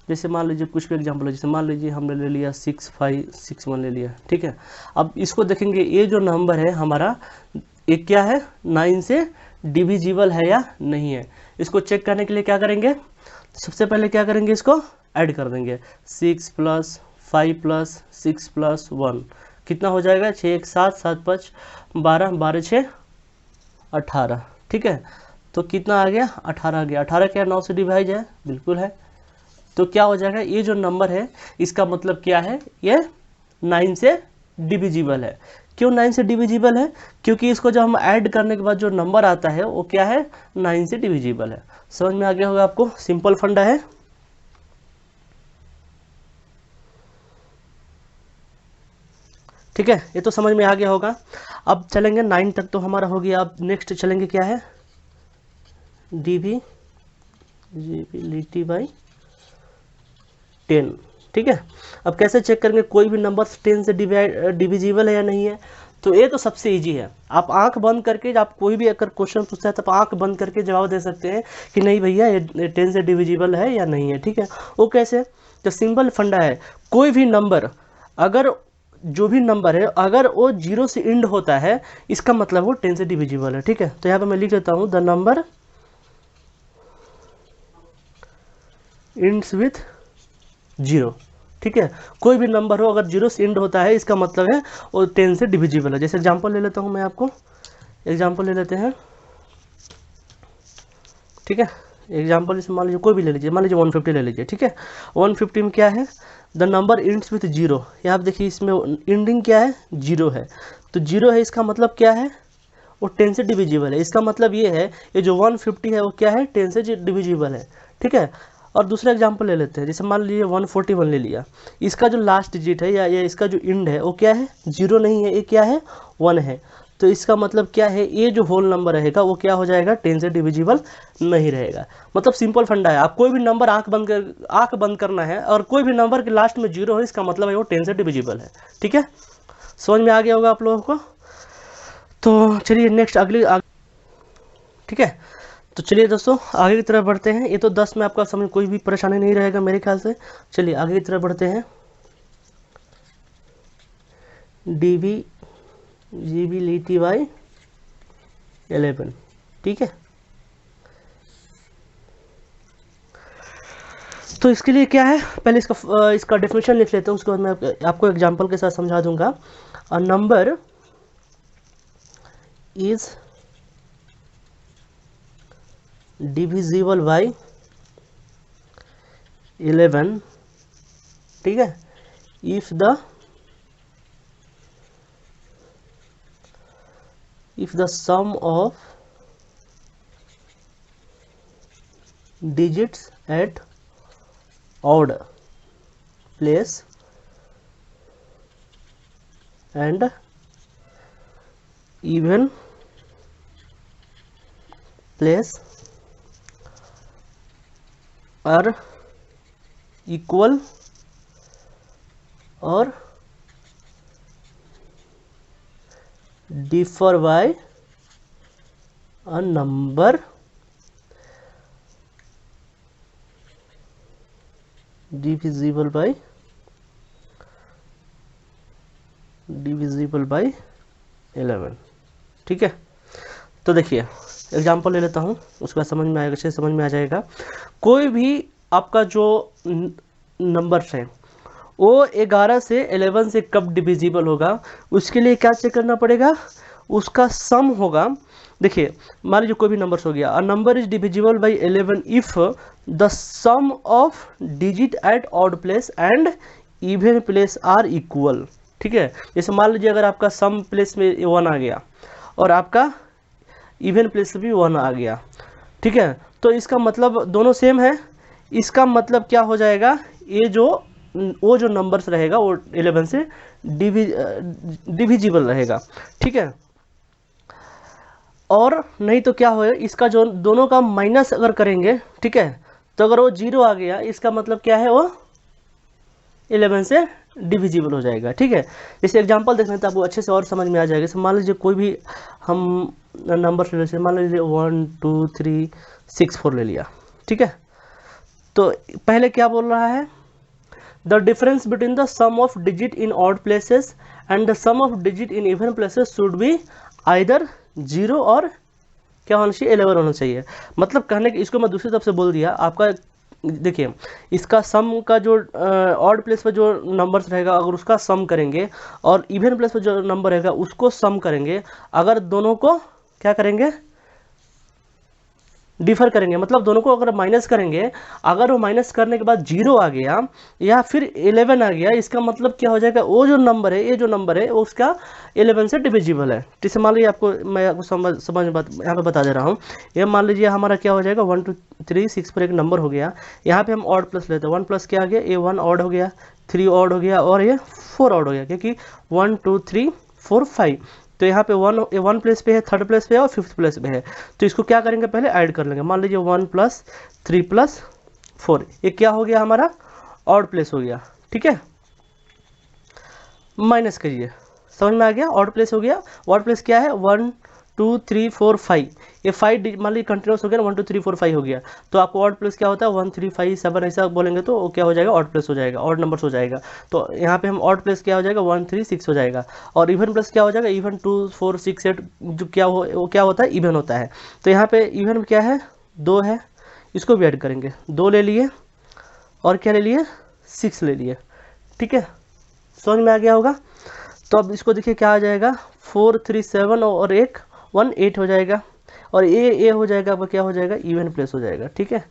जैसे मान लीजिए कुछ भी एग्जाम्पल है, जैसे मान लीजिए हमने ले लिया 6561 ले लिया, ठीक है। अब इसको देखेंगे, ये जो नंबर है हमारा, ये क्या है, 9 से डिविजिबल है या नहीं है। इसको चेक करने के लिए क्या करेंगे, सबसे पहले क्या करेंगे, इसको ऐड कर देंगे। 6 + 5 + 6 + 1 कितना हो जाएगा, 6 1 7 7 5 12 12 6 18, ठीक है। तो कितना आ गया, 18 आ गया। 18 क्या 9 से डिवाइड है, बिल्कुल है। तो क्या हो जाएगा, ये जो नंबर है इसका मतलब क्या है, ये 9 से डिविजिबल है। क्यों 9 से डिविजिबल है, क्योंकि इसको जब हम ऐड करने के बाद जो नंबर आता है वो क्या है, 9 से डिविजिबल है। समझ में आ गया होगा आपको, सिंपल फंडा है। ठीक है, ये तो समझ में आ गया होगा। अब चलेंगे 9 तक तो हमारा हो गया। अब नेक्स्ट चलेंगे क्या है, डिविजिबिलिटी बाई 10, ठीक है। अब कैसे चेक करेंगे कोई भी नंबर 10 से डिविजिबल है या नहीं है, तो ये तो सबसे इजी है। आप आंख बंद करके, आप कोई भी अगर क्वेश्चन पूछता है तो आप आंख बंद करके जवाब दे सकते हैं कि नहीं भैया ये 10 से डिविजिबल है या नहीं है, ठीक है। वो कैसे, जो सिंपल फंडा है, कोई भी नंबर अगर, जो भी नंबर है अगर वो 0 से इंड होता है, इसका मतलब वो 10 से डिविजिबल है, ठीक है। तो यहाँ पे मैं लिख देता हूँ, द नंबर इंड्स विथ 0, ठीक है। कोई भी नंबर हो अगर 0 से इंड होता है, इसका मतलब है वो 10 से डिविजिबल है। जैसे एग्जांपल ले लेता हूँ मैं आपको, एग्जांपल ले लेते हैं, ठीक है। एग्जांपल जैसे मान लीजिए कोई भी ले लीजिए, मान लीजिए 150 ले लीजिए, ठीक है। 150 में क्या है, द नंबर इंड्स विथ 0। यहाँ आप देखिए इसमें इंडिंग क्या है, 0 है। तो 0 है, इसका मतलब क्या है, वो 10 से डिविजिबल है। इसका मतलब ये है, ये जो 150 है वो क्या है, 10 से डिविजिबल है, ठीक है। और दूसरा एग्जांपल ले लेते हैं, जैसे मान लीजिए 141 ले लिया, इसका जो लास्ट डिजिट है या इसका जो इंड है वो क्या है, 0 नहीं है, ये क्या है, 1 है। तो इसका मतलब क्या है, ये जो होल नंबर रहेगा वो क्या हो जाएगा, 10 से डिविजिबल नहीं रहेगा। मतलब सिंपल फंडा है, आप कोई भी नंबर आंख बंद करना है और कोई भी नंबर के लास्ट में 0 है, इसका मतलब है वो 10 से डिविजिबल है, ठीक है। समझ में आ गया होगा आप लोगों को। तो चलिए नेक्स्ट ठीक है। तो चलिए दोस्तों आगे की तरफ बढ़ते हैं। ये तो 10 में आपका समझ कोई भी परेशानी नहीं रहेगा मेरे ख्याल से। चलिए आगे की तरफ बढ़ते हैं, डिविजिबिलिटी बाई 11, ठीक है। तो इसके लिए क्या है, पहले इसका डेफिनेशन लिख लेते हैं, उसके बाद मैं आपको एग्जांपल के साथ समझा दूंगा। अ नंबर इज डिविजिबल बाई 11, ठीक है, if the sum of digits at odd place and even place are equal or differ by a number divisible by divisible by 11, ठीक है। तो देखिए एग्जांपल ले लेता हूँ, उसके बाद समझ में आएगा, अच्छे से समझ में आ जाएगा। कोई भी आपका जो नंबर्स है वो 11 से 11 से कब डिविजिबल होगा, उसके लिए क्या चेक करना पड़ेगा, उसका सम होगा। देखिए मान लीजिए कोई भी नंबर्स हो गया, a number is divisible by 11 if the sum of digit at odd place and even place are equal, ठीक है। जैसे मान लीजिए अगर आपका सम प्लेस में 1 आ गया और आपका इवन प्लेस भी 1 आ गया, ठीक है, तो इसका मतलब दोनों सेम है। इसका मतलब क्या हो जाएगा, ये जो वो जो नंबर्स रहेगा वो 11 से डिविजिबल रहेगा, ठीक है। और नहीं तो क्या होगा, इसका जो दोनों का माइनस अगर करेंगे, ठीक है, तो अगर वो 0 आ गया इसका मतलब क्या है, वो 11 से डिविजिबल हो जाएगा, ठीक है। जैसे एग्जांपल देखना तो आपको अच्छे से और समझ में आ जाएगा। जैसे मान लीजिए कोई भी हम नंबर ले, मान लीजिए 1 2 3 6 4 ले लिया, ठीक है। तो पहले क्या बोल रहा है, the difference between the sum of digit in odd places and the sum of digit in even places should be either 0 और क्या होना चाहिए, 11 होना चाहिए। मतलब कहने की, इसको मैं दूसरी तरफ से बोल दिया आपका। देखिए इसका सम का जो ऑड प्लेस पर जो नंबर्स रहेगा अगर उसका सम करेंगे और इवन प्लेस पर जो नंबर रहेगा उसको सम करेंगे, अगर दोनों को क्या करेंगे, डिफर करेंगे, मतलब दोनों को अगर माइनस करेंगे, अगर वो माइनस करने के बाद 0 आ गया या फिर 11 आ गया, इसका मतलब क्या हो जाएगा, वो जो नंबर है, ये जो नंबर है वो उसका 11 से डिविजिबल है। जैसे मान लीजिए आपको मैं आपको समझ यहाँ पे बता दे रहा हूँ। ये मान लीजिए हमारा क्या हो जाएगा, 1 2 3 6 पर एक नंबर हो गया, यहाँ पे हम ऑड प्लस लेते हैं। 1 प्लस क्या आ गया, ये 1 ऑड हो गया, 3 ऑड हो गया और ये 4 ऑड हो गया, क्योंकि 1 2 3 4 5। तो यहाँ पे 1 प्लेस पे है, 3rd प्लेस पे है और 5th प्लेस पे है। तो इसको क्या करेंगे, पहले ऐड कर लेंगे। मान लीजिए 1 प्लस 3 प्लस 4, ये क्या हो गया हमारा, ऑड प्लेस हो गया, ठीक है। माइनस करिए, समझ में आ गया, ऑड प्लेस हो गया। ऑड प्लेस क्या है, 1 2 3 4 5, ये 5 मान लीजिए कंटिन्यूस हो गया, 1 2 3 4 5 हो गया। तो आपको ऑड प्लेस क्या होता है, 1 3 5 7 ऐसा बोलेंगे तो क्या हो जाएगा, ऑड प्लेस हो जाएगा, ऑड नंबर्स हो जाएगा। तो यहाँ पे हम ऑड प्लेस क्या हो जाएगा, 1 3 6 हो जाएगा। और इवन प्लस क्या हो जाएगा, इवन 2 4 6 8 जो क्या हो, वो क्या होता है, इवन होता है। तो यहाँ पे इवन में क्या है, 2 है, इसको भी ऐड करेंगे, 2 ले लिए और क्या ले लिए, 6 ले लिए, ठीक है। समझ में आ गया होगा। तो अब इसको देखिए क्या आ जाएगा, 4 3 7 और 1 1 8 हो जाएगा। और ए हो जाएगा, अब क्या हो जाएगा, इवन प्लेस हो जाएगा, ठीक है।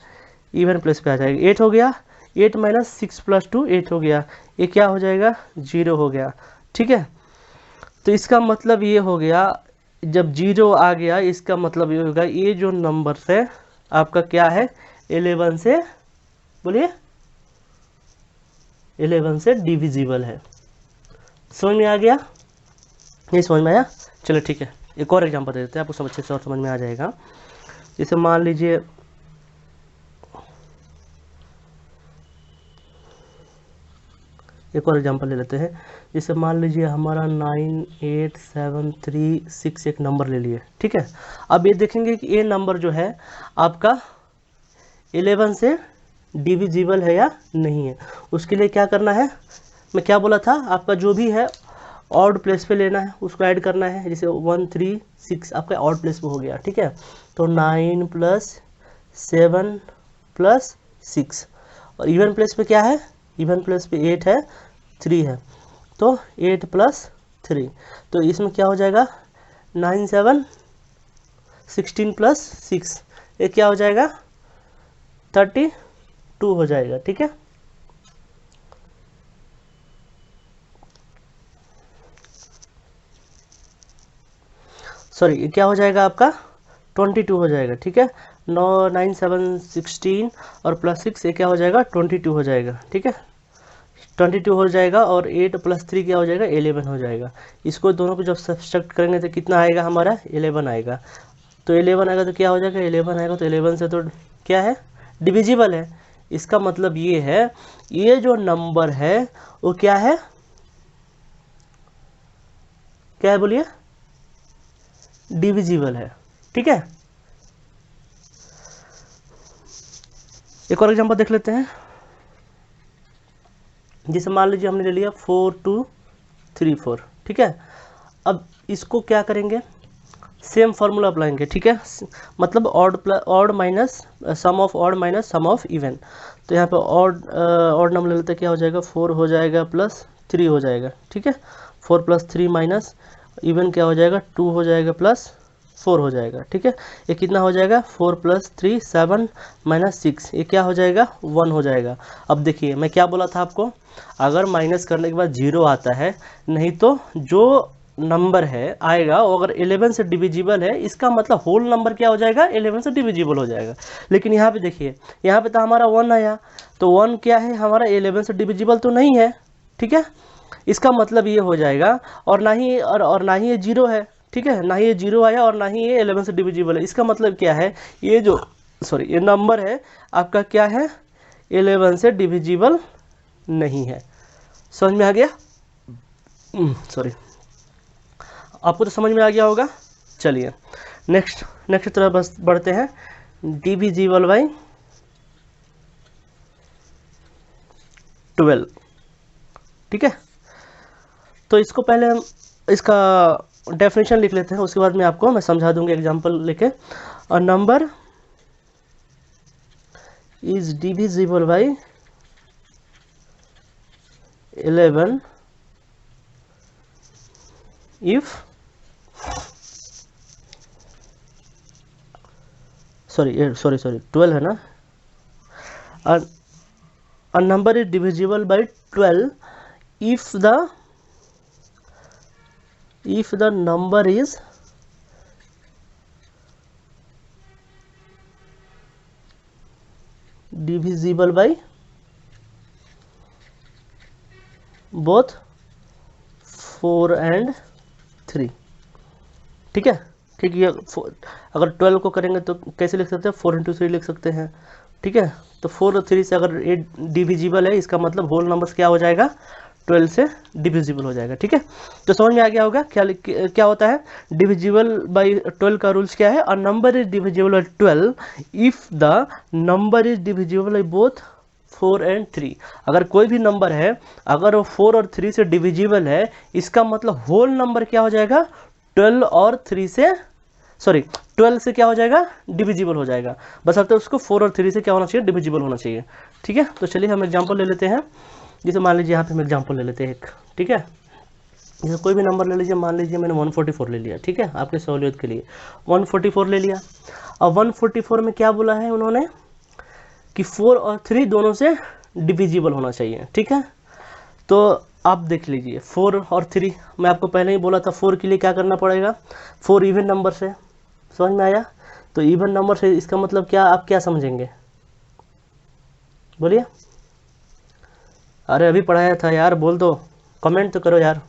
इवन प्लेस पे आ जाएगा, 8 हो गया, 8 माइनस 6 प्लस 2 8 हो गया, ये क्या हो जाएगा, 0 हो गया, ठीक है। तो इसका मतलब ये हो गया, जब 0 आ गया इसका मतलब ये होगा, ये जो नंबर है आपका क्या है, 11 से, बोलिए 11 से डिविजिबल है। समझ में आ गया, नहीं समझ में आया, चलो ठीक है। एक और एग्जांपल दे देते हैं, आपको सब अच्छे से और समझ में आ जाएगा। जैसे मान लीजिए एक और एग्जांपल ले लेते हैं। जैसे मान लीजिए हमारा 9 8 7 3 6 एक नंबर ले लिए, ठीक है। अब ये देखेंगे कि ये नंबर जो है आपका 11 से डिविजिबल है या नहीं है। उसके लिए क्या करना है, मैं क्या बोला था, आपका जो भी है ऑड प्लेस पे लेना है, उसको ऐड करना है। जैसे 1 3 6 आपका ऑड प्लेस पे हो गया, ठीक है। तो 9 प्लस 7 प्लस 6, और इवन प्लेस पे क्या है, इवन प्लेस पे 8 है, 3 है, तो 8 प्लस 3। तो इसमें क्या हो जाएगा, 9 7 16 प्लस 6, ये क्या हो जाएगा, 32 हो जाएगा, ठीक है। सॉरी ये क्या हो जाएगा आपका, 22 हो जाएगा, ठीक है। 9 9 7 16 और प्लस 6, ये क्या हो जाएगा, 22 हो जाएगा, ठीक है। 22 हो जाएगा और 8 प्लस 3 क्या हो जाएगा, 11 हो जाएगा। इसको दोनों को जब सब्सट्रैक्ट करेंगे तो कितना आएगा हमारा, 11 आएगा। तो 11 आएगा तो क्या हो जाएगा, 11 आएगा तो 11 से तो क्या है, डिविजिबल है। इसका मतलब ये है, ये जो नंबर है वो क्या है, क्या है बोलिए, डिविजिबल है, ठीक है। एक और एग्जांपल देख लेते हैं। जैसे मान लीजिए हमने ले लिया 4 2 3 4, ठीक है। अब इसको क्या करेंगे, सेम फार्मूला अप्लाएंगे, ठीक है। मतलब odd minus sum of odd minus sum of even. तो यहाँ पे ऑड नंबर ले लेते क्या हो जाएगा, 4 हो जाएगा प्लस 3 हो जाएगा, ठीक है। 4 + 3 माइनस इवन क्या हो जाएगा, 2 हो जाएगा प्लस 4 हो जाएगा, ठीक है। ये कितना हो जाएगा, 4 + 3 7 - 6, ये क्या हो जाएगा, 1 हो जाएगा। अब देखिए मैं क्या बोला था आपको, अगर माइनस करने के बाद 0 आता है, नहीं तो जो नंबर है आएगा वो अगर 11 से डिविजिबल है, इसका मतलब होल नंबर क्या हो जाएगा, 11 से डिविजिबल हो जाएगा। लेकिन यहाँ पे देखिए, यहाँ पे तो हमारा 1 आया, तो 1 क्या है हमारा, 11 से डिविजिबल तो नहीं है, ठीक है। इसका मतलब ये हो जाएगा, और ना ही ये 0 है, ठीक है, ना ही ये 0 आया और ना ही ये 11 से डिविजिबल है। इसका मतलब क्या है, ये जो ये नंबर है आपका क्या है, 11 से डिविजिबल नहीं है। समझ में आ गया, सॉरी, आपको तो समझ में आ गया होगा। चलिए नेक्स्ट तरफ बस बढ़ते हैं, डिविजिबल बाई 12, ठीक है। तो इसको पहले हम इसका डेफिनेशन लिख लेते हैं, उसके बाद मैं समझा दूंगा एग्जांपल लेके। अ number is divisible by 11 if sorry 12 है ना। a number is divisible by 12 if the number is divisible by both 4 and 3, ठीक है। ठीक है, अगर 12 को करेंगे तो कैसे लिख सकते हैं, 4 × 3 लिख सकते हैं, ठीक है। तो 4 और 3 से अगर ये डिविजिबल है, इसका मतलब होल नंबर्स क्या हो जाएगा, 12 से डिविजिबल हो जाएगा, ठीक है। तो समझ में आ गया होगा क्या होता है डिविजिबल बाई 12 का रूल्स क्या है। A number is divisible by 12 if the number is divisible by both 4 and 3। अगर कोई भी नंबर है, अगर वो 4 और 3 से डिविजिबल है, इसका मतलब होल नंबर क्या हो जाएगा, 12 और 3 से 12 से क्या हो जाएगा, डिविजिबल हो जाएगा। बस अब तो उसको 4 और 3 से क्या होना चाहिए, डिविजिबल होना चाहिए, ठीक है। तो चलिए हम एग्जांपल ले लेते हैं। जैसे मान लीजिए यहाँ पे हम एग्जांपल ले लेते हैं एक, ठीक है। जैसे कोई भी नंबर ले लीजिए, मान लीजिए मैंने 144 ले लिया, ठीक है, आपके सहूलियत के लिए 144 ले लिया। अब 144 में क्या बोला है उन्होंने कि 4 और 3 दोनों से डिविजिबल होना चाहिए, ठीक है। तो आप देख लीजिए 4 और 3, मैं आपको पहले ही बोला था 4 के लिए क्या करना पड़ेगा, 4 इवन नंबर से, समझ में आया। तो इवन नंबर से इसका मतलब क्या, आप क्या समझेंगे, बोलिए। अरे अभी पढ़ाया था यार, बोल दो, कमेंट तो करो यार।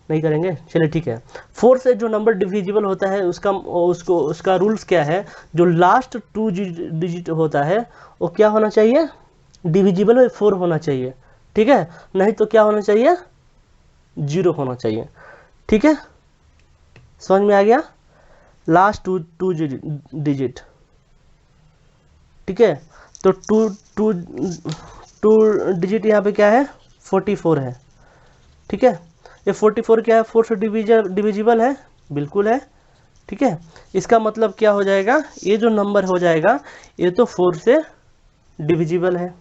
नहीं करेंगे, चलिए ठीक है। 4 से जो नंबर डिविजिबल होता है उसका रूल्स क्या है, जो लास्ट 2 डिजिट होता है वो क्या होना चाहिए, डिविजिबल बाई 4 होना चाहिए, ठीक है। नहीं तो क्या होना चाहिए, 0 होना चाहिए, ठीक है। समझ में आ गया, लास्ट टू डिजिट, ठीक है। तो टू डिजिट यहाँ पे क्या है, 44 है, ठीक है। ये 44 क्या है, 4 से डिविजिबल है, बिल्कुल है, ठीक है। इसका मतलब क्या हो जाएगा, ये जो नंबर हो जाएगा ये तो 4 से डिविजिबल है,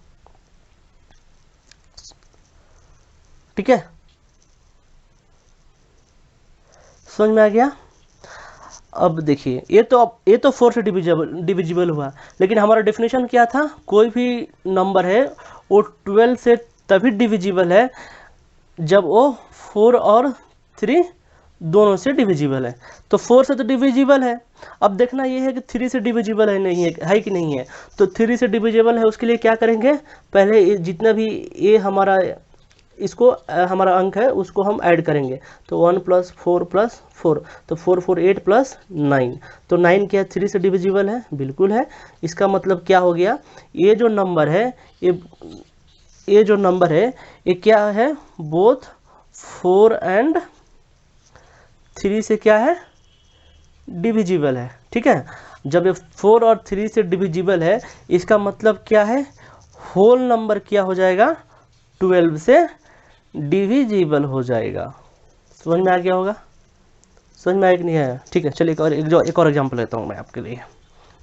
ठीक है। समझ में आ गया। अब देखिए ये तो 4 से डिविजिबल हुआ, लेकिन हमारा डेफिनेशन क्या था, कोई भी नंबर है वो 12 से तभी डिविजिबल है जब वो 4 और 3 दोनों से डिविजिबल है। तो 4 से तो डिविजिबल है, अब देखना ये है कि 3 से डिविजिबल है नहीं है कि नहीं है। तो 3 से डिविजिबल है, उसके लिए क्या करेंगे, पहले जितना भी ये हमारा हमारा अंक है उसको हम ऐड करेंगे। तो 1 + 4 + 4, तो 4 4 8 + 9, तो 9 क्या 3 से डिविजिबल है, बिल्कुल है। इसका मतलब क्या हो गया, ये जो नंबर है ये क्या है, बोथ 4 and 3 से क्या है, डिविजिबल है, ठीक है। जब ये 4 और 3 से डिविजिबल है, इसका मतलब क्या है, होल नंबर क्या हो जाएगा, 12 से डिविजिबल हो जाएगा, समझ में आ गया होगा? समझ में आया कि नहीं आया? ठीक है, चलिए एक और एग्जाम्पल लेता हूँ मैं आपके लिए।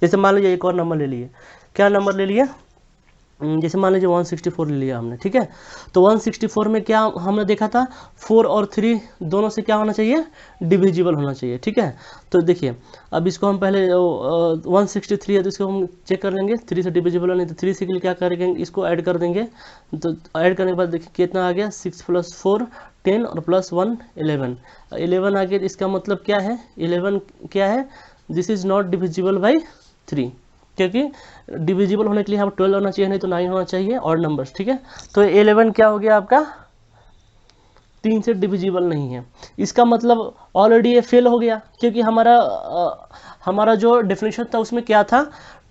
जैसे मान लीजिए एक और नंबर ले लिए। क्या नंबर ले लिया? जैसे मान लीजिए 164 ले लिया हमने, ठीक है। तो 164 में क्या हमने देखा था, 4 और 3 दोनों से क्या होना चाहिए, डिविजिबल होना चाहिए, ठीक है। तो देखिए अब इसको हम पहले 163 है तो इसको हम चेक कर लेंगे, 3 से डिविजिबल है नहीं, तो 3 से के लिए क्या करेंगे, इसको ऐड कर देंगे। तो ऐड करने के बाद देखिए कितना आ गया, 6 + 4 10 और +1 11। 11 आ गया, इसका मतलब क्या है, 11 क्या है, this is not divisible by 3, क्योंकि डिविजिबल होने के लिए यहाँ 12 होना चाहिए, नहीं तो 9 होना चाहिए और नंबर्स, ठीक है। तो 11 क्या हो गया आपका, 3 से डिविजिबल नहीं है। इसका मतलब ऑलरेडी ये फेल हो गया, क्योंकि हमारा जो डेफिनेशन था उसमें क्या था,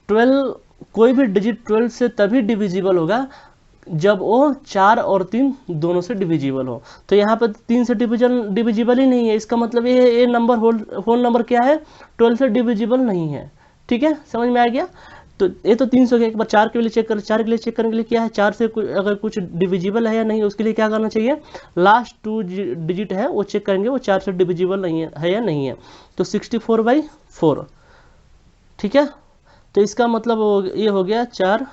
12, कोई भी डिजिट 12 से तभी डिविजिबल होगा जब वो 4 और 3 दोनों से डिविजिबल हो। तो यहाँ पर 3 से डिविजिबल ही नहीं है, इसका मतलब ये नंबर होल नंबर क्या है, 12 से डिविजिबल नहीं है, ठीक है। समझ में आ गया? तो ये तो 3 हो गया। एक बार 4 के लिए चेक कर, 4 के लिए चेक करने के लिए क्या है, 4 से अगर कुछ डिविजिबल है या नहीं, उसके लिए क्या करना चाहिए, लास्ट 2 डिजिट है वो चेक करेंगे, वो 4 से डिविजिबल नहीं है या नहीं है। तो 64/4, ठीक है। तो इसका मतलब ये हो गया 4,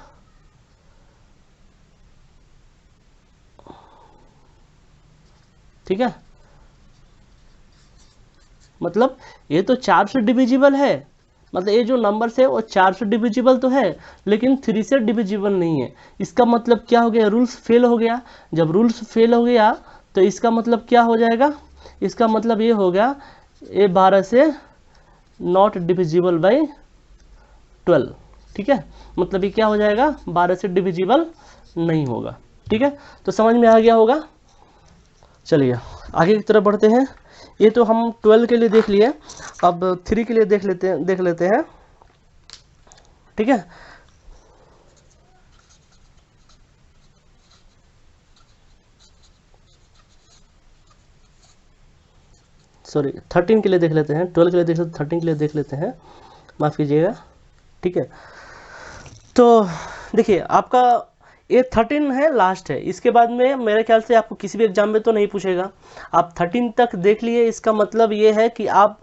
ठीक है। मतलब ये तो 4 से डिविजिबल है, मतलब ये जो नंबर है वो 4 से डिविजिबल तो है, लेकिन 3 से डिविजिबल नहीं है। इसका मतलब क्या हो गया, रूल्स फेल हो गया। जब रूल्स फेल हो गया तो इसका मतलब क्या हो जाएगा, इसका मतलब ये हो गया, ये 12 से नॉट डिविजिबल बाई 12, ठीक है। मतलब ये क्या हो जाएगा, 12 से डिविजिबल नहीं होगा, ठीक है। तो समझ में आ गया होगा। चलिए आगे की तरफ बढ़ते हैं। ये तो हम 12 के लिए देख लिए, अब 3 के लिए देख लेते हैं, ठीक है। सॉरी 13 के लिए देख लेते हैं, 12 के लिए देख लेते, 13 के लिए देख लेते हैं, माफ़ कीजिएगा, ठीक है। तो देखिए आपका ये 13 है, लास्ट है, इसके बाद में मेरे ख्याल से आपको किसी भी एग्जाम में तो नहीं पूछेगा। आप 13 तक देख लिए, इसका मतलब ये है कि आप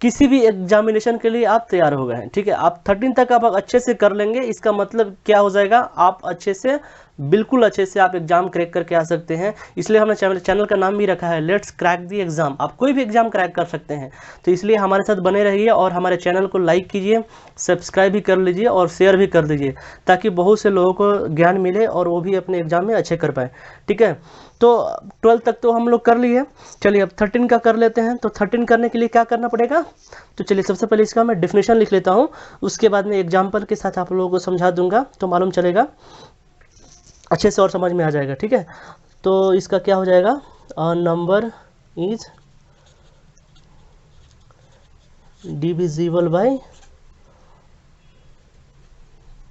किसी भी एग्जामिनेशन के लिए आप तैयार हो गए हैं, ठीक है। आप 13 तक आप अच्छे से कर लेंगे, इसका मतलब क्या हो जाएगा, आप अच्छे से, बिल्कुल अच्छे से आप एग्जाम क्रैक करके आ सकते हैं। इसलिए हमने चैनल का नाम भी रखा है लेट्स क्रैक दी एग्जाम। आप कोई भी एग्जाम क्रैक कर सकते हैं, तो इसलिए हमारे साथ बने रहिए और हमारे चैनल को लाइक कीजिए, सब्सक्राइब भी कर लीजिए और शेयर भी कर दीजिए, ताकि बहुत से लोगों को ज्ञान मिले और वो भी अपने एग्जाम में अच्छे कर पाए, ठीक है। तो 12 तक तो हम लोग कर लिए, चलिए अब 13 का कर लेते हैं। तो 13 करने के लिए क्या करना पड़ेगा, तो चलिए सबसे पहले इसका मैं डेफिनेशन लिख लेता हूँ, उसके बाद में एग्जाम्पल के साथ आप लोगों को समझा दूंगा, तो मालूम चलेगा अच्छे से और समझ में आ जाएगा, ठीक है। तो इसका क्या हो जाएगा, number is divisible by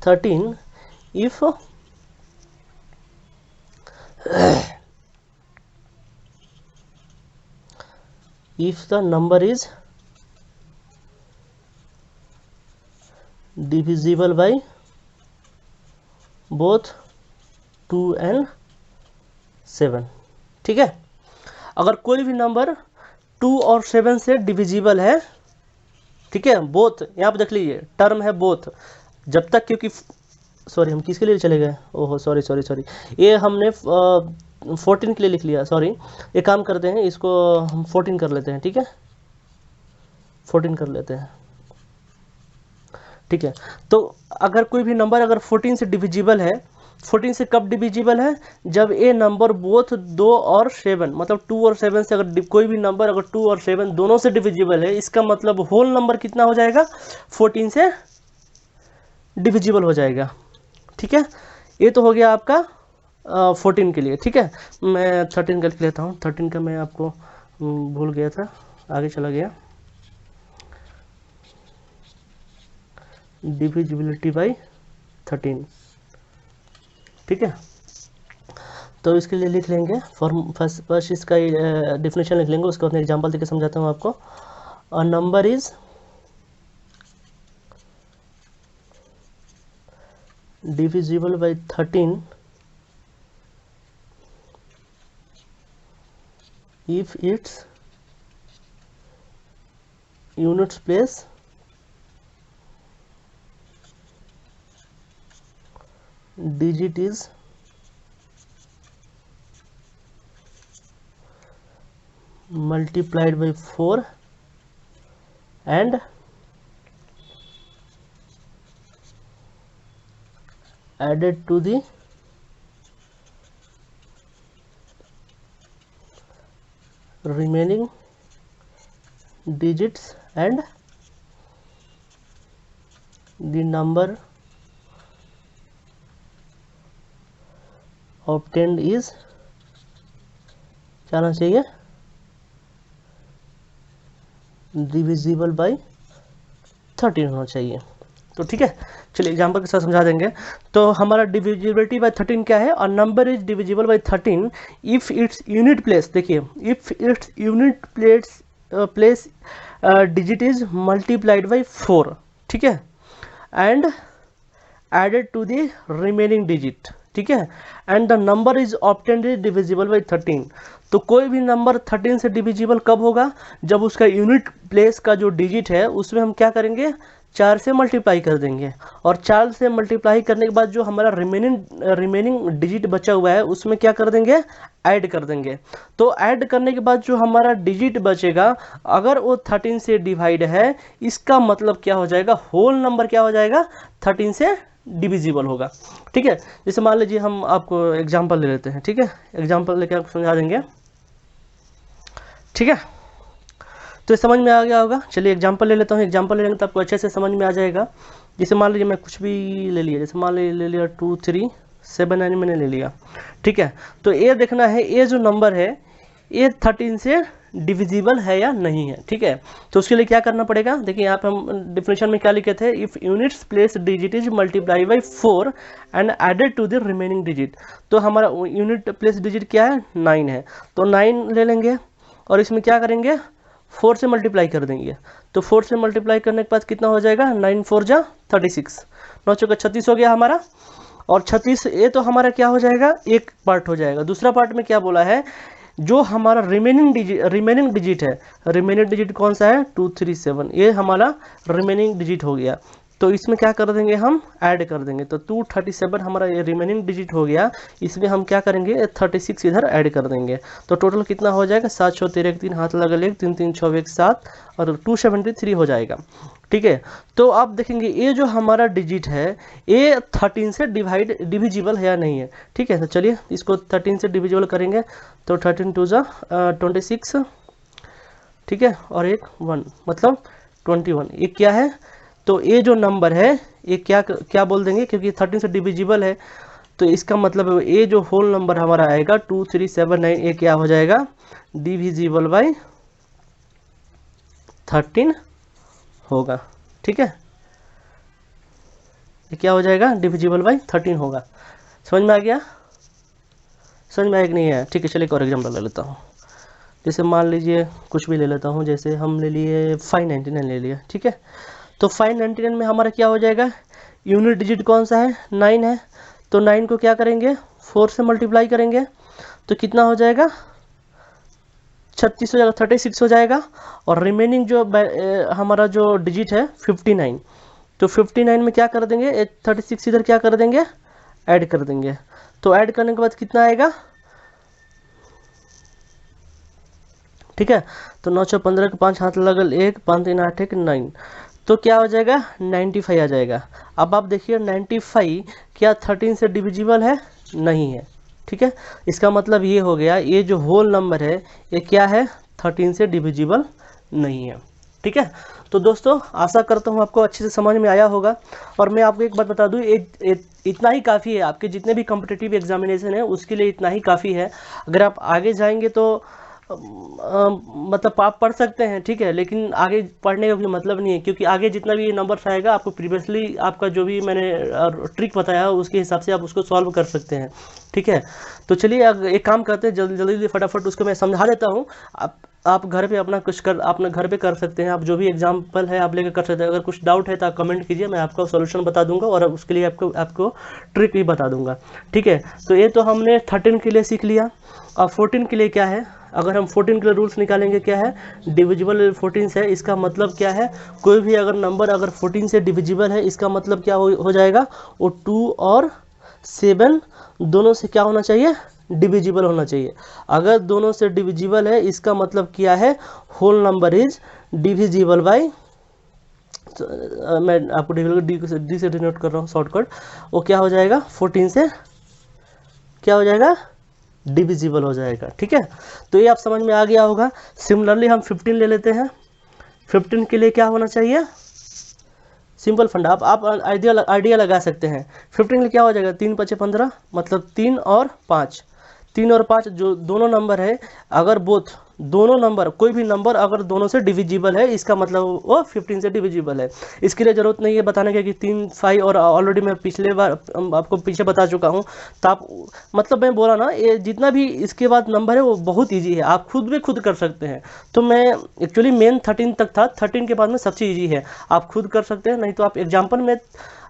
13 if the number is divisible by both 2 and 7, ठीक है। अगर कोई भी नंबर 2 और 7 से डिविजिबल है, ठीक है, बोथ, यहाँ पे देख लीजिए टर्म है बोथ, जब तक, क्योंकि सॉरी हम किसके लिए चले गए, ओहो सॉरी, ये हमने 14 के लिए लिख लिया, सॉरी। एक काम करते हैं, इसको हम 14 कर लेते हैं, ठीक है, 14 कर लेते हैं, ठीक है। तो अगर कोई भी नंबर अगर 14 से डिविजिबल है, 14 से कब डिविजिबल है, जब ए नंबर बोथ 2 और 7, मतलब 2 और 7 से अगर कोई भी नंबर अगर 2 और 7 दोनों से डिविजिबल है, इसका मतलब होल नंबर कितना हो जाएगा, 14 से डिविजिबल हो जाएगा, ठीक है। ये तो हो गया आपका 14 के लिए, ठीक है। मैं 13 का लिख लेता हूँ, 13 का मैं आपको भूल गया था, आगे चला गया, डिविजिबिलिटी बाई 13, ठीक है। तो इसके लिए लिख लेंगे फर्स्ट इसका डिफिनेशन लिख लेंगे, उसको अपने एग्जांपल देके समझाता हूँ आपको। अ number is divisible by 13 if its units place digit is multiplied by 4 and added to the remaining digits and the number obtained is क्या आना चाहिए, डिविजिबल बाय 13 होना चाहिए। तो ठीक है, चलिए एग्जांपल के साथ समझा देंगे। तो हमारा डिविजिबिलिटी बाय 13 क्या है, और number is divisible by 13 if its unit place, देखिए if its unit place digit is multiplied by 4, ठीक है, and added to the remaining digit, ठीक है, and the number is obtained is divisible by 13। तो कोई भी नंबर 13 से divisible कब होगा, जब उसका यूनिट प्लेस का जो डिजिट है उसमें हम क्या करेंगे, 4 से मल्टीप्लाई कर देंगे, और 4 से मल्टीप्लाई करने के बाद जो हमारा रिमेनिंग डिजिट बचा हुआ है उसमें क्या कर देंगे, ऐड कर देंगे। तो ऐड करने के बाद जो हमारा डिजिट बचेगा, अगर वो 13 से डिवाइड है, इसका मतलब क्या हो जाएगा, होल नंबर क्या हो जाएगा, 13 से डिविजिबल होगा। ठीक है, जैसे मान लीजिए हम आपको एग्जांपल ले लेते हैं, ठीक है, एग्जांपल लेके आपको समझा देंगे, ठीक है, तो समझ में आ गया होगा। चलिए एग्जांपल ले लेता हूँ, एग्जांपल ले लेंगे तो आपको अच्छे से समझ में आ जाएगा। जैसे मान लीजिए मैं कुछ भी ले लिया, जैसे मान लीजिए ले लिया 2 3 7 9 मैंने ले लिया, ठीक है। तो ये देखना है ये जो नंबर है ये 13 से डिविजिबल है या नहीं है, ठीक है। तो उसके लिए क्या करना पड़ेगा, देखिए यहाँ पे हम डिफिनेशन में क्या लिखे थे, if units place digit is multiply by 4 and added to the remaining digit. तो हमारा यूनिट प्लेस डिजिट क्या है, 9 है, तो 9 ले लेंगे और इसमें क्या करेंगे, 4 से मल्टीप्लाई कर देंगे। तो 4 से मल्टीप्लाई करने के बाद कितना हो जाएगा, 9 4 जा 36, 9 चौका 36 हो गया हमारा। और 36 ये तो हमारा क्या हो जाएगा, एक पार्ट हो जाएगा। दूसरा पार्ट में क्या बोला है, जो हमारा रिमेनिंग डिजिट है, रिमेनिंग डिजिट कौन सा है, 2 3 7, ये हमारा रिमेनिंग डिजिट हो गया। तो इसमें क्या कर देंगे, हम ऐड कर देंगे। तो 237 हमारा ये रिमेनिंग डिजिट हो गया, इसमें हम क्या करेंगे, 36 इधर ऐड कर देंगे। तो टोटल कितना हो जाएगा, 7 6 13 1 3 हाथ लगा 1 3 3 6 1 7 और 273 हो जाएगा, ठीक है। तो आप देखेंगे ये जो हमारा डिजिट है ये 13 से डिविजिबल है या नहीं है, ठीक है। तो चलिए इसको 13 से डिविजिबल करेंगे। तो 13 2 जा 26, ठीक है, और एक 1 मतलब 21, ये क्या है, तो ये जो नंबर है ये क्या बोल देंगे, क्योंकि 13 से डिविजिबल है तो इसका मतलब ये जो होल नंबर हमारा आएगा 2379, ये क्या हो जाएगा, डिविजिबल बाय 13 होगा, ठीक है। ये क्या हो जाएगा, डिविजिबल बाय 13 होगा। समझ में आ गया, समझ में आया कि नहीं है, ठीक है। चलिए एक और एग्जाम्पल ले लेता हूँ। जैसे मान लीजिए कुछ भी ले लेता हूँ, जैसे हम ले लिए 599 ले लिया, ठीक है। तो 599 में हमारा क्या हो जाएगा, यूनिट डिजिट कौन सा है, 9 है। तो 9 को क्या करेंगे, 4 से मल्टीप्लाई करेंगे तो कितना हो जाएगा, 36 हो जाएगा, 36 हो जाएगा। और रिमेनिंग जो हमारा जो डिजिट है 59, तो 59 में क्या कर देंगे, 36 इधर क्या कर देंगे, ऐड कर देंगे। तो ऐड करने के बाद कितना आएगा, ठीक है। तो 9 6 15 के 5 हाथ लगल 1 5 3 8 1 9, तो क्या हो जाएगा, 95 आ जाएगा। अब आप देखिए 95 क्या 13 से डिविजिबल है, नहीं है, ठीक है। इसका मतलब ये हो गया, ये जो होल नंबर है ये क्या है, 13 से डिविजिबल नहीं है, ठीक है। तो दोस्तों आशा करता हूँ आपको अच्छे से समझ में आया होगा। और मैं आपको एक बात बता दूँ, इतना ही काफ़ी है, आपके जितने भी कॉम्पिटिटिव एग्जामिनेशन है उसके लिए इतना ही काफ़ी है। अगर आप आगे जाएंगे तो मतलब आप पढ़ सकते हैं, ठीक है, लेकिन आगे पढ़ने का कोई मतलब नहीं है, क्योंकि आगे जितना भी नंबर्स आएगा आपको प्रीवियसली आपका जो भी मैंने ट्रिक बताया उसके हिसाब से आप उसको सॉल्व कर सकते हैं, ठीक है। तो चलिए एक काम करते हैं, जल्दी फटाफट उसको मैं समझा देता हूँ। आप घर पे अपना अपना घर पे कर सकते हैं, आप जो भी एग्जाम्पल है आप लेकर कर सकते हैं। अगर कुछ डाउट है तो आप कमेंट कीजिए, मैं आपको सॉल्यूशन बता दूंगा और उसके लिए आपको ट्रिक भी बता दूंगा, ठीक है। तो ये तो हमने 13 के लिए सीख लिया। और 14 के लिए क्या है, अगर हम 14 के लिए रूल्स निकालेंगे क्या है, डिविजिबल 14 से है, इसका मतलब क्या है, कोई भी अगर नंबर अगर 14 से डिविजिबल है इसका मतलब क्या हो जाएगा, वो 2 और 7 दोनों से क्या होना चाहिए, डिविजिबल होना चाहिए। अगर दोनों से डिविजिबल है इसका मतलब क्या है, whole number is divisible by, मैं आपको डी से डिनोट कर रहा हूँ शॉर्टकट, वो क्या हो जाएगा 14 से क्या हो जाएगा, डिविजिबल हो जाएगा। ठीक है, तो ये आप समझ में आ गया होगा। सिमिलरली हम 15 ले लेते हैं। 15 के लिए क्या होना चाहिए, सिंपल फंडा, आप आइडिया लगा सकते हैं। 15 के लिए क्या हो जाएगा, 3 × 5 = 15, मतलब 3 और 5, 3 और 5 जो दोनों नंबर है, अगर बोथ दोनों नंबर, कोई भी नंबर अगर दोनों से डिविजिबल है इसका मतलब वो 15 से डिविजिबल है। इसके लिए ज़रूरत नहीं है बताने के कि 3, 5 और ऑलरेडी मैं पिछले बार आपको पीछे बता चुका हूँ। तो आप मतलब मैं बोला ना, ये जितना भी इसके बाद नंबर है वो बहुत ईजी है, आप खुद कर सकते हैं। तो मैं एक्चुअली मेन 13 तक था, 13 के बाद में सबसे ईजी है, आप खुद कर सकते हैं। नहीं तो आप एग्जाम्पल में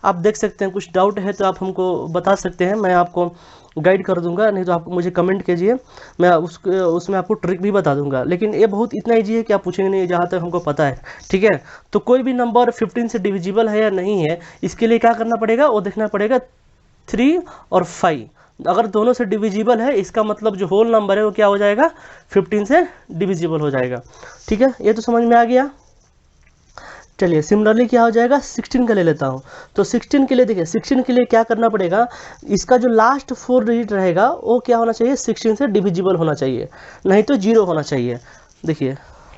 आप देख सकते हैं, कुछ डाउट है तो आप हमको बता सकते हैं, मैं आपको गाइड कर दूंगा। नहीं तो आप मुझे कमेंट कीजिए, मैं उसमें आपको ट्रिक भी बता दूंगा। लेकिन ये बहुत इतना ईजी है कि आप पूछेंगे नहीं, जहाँ तक हमको पता है। ठीक है, तो कोई भी नंबर 15 से डिविजिबल है या नहीं है, इसके लिए क्या करना पड़ेगा, वो देखना पड़ेगा 3 और 5। अगर दोनों से डिविजिबल है इसका मतलब जो होल नंबर है वो क्या हो जाएगा, 15 से डिविजिबल हो जाएगा। ठीक है, ये तो समझ में आ गया। चलिए सिमिलरली क्या हो जाएगा, 16 का ले लेता हूँ। तो 16 के लिए देखिए, 16 के लिए क्या करना पड़ेगा, इसका जो लास्ट 4 डिजिट रहेगा वो क्या होना चाहिए, 16 से डिविजिबल होना चाहिए, नहीं तो 0 होना चाहिए। देखिए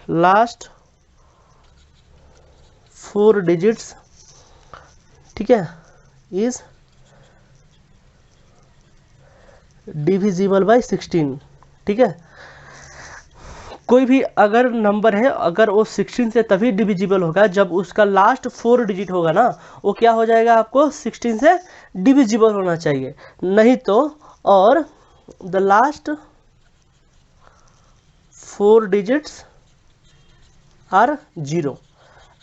लास्ट 4 डिजिट्स, ठीक है, इज डिविजिबल बाय 16। ठीक है, कोई भी अगर नंबर है, अगर वो 16 से तभी डिविजिबल होगा जब उसका लास्ट 4 डिजिट होगा ना, वो क्या हो जाएगा, आपको 16 से डिविजिबल होना चाहिए, नहीं तो, और द लास्ट 4 डिजिट्स आर 0।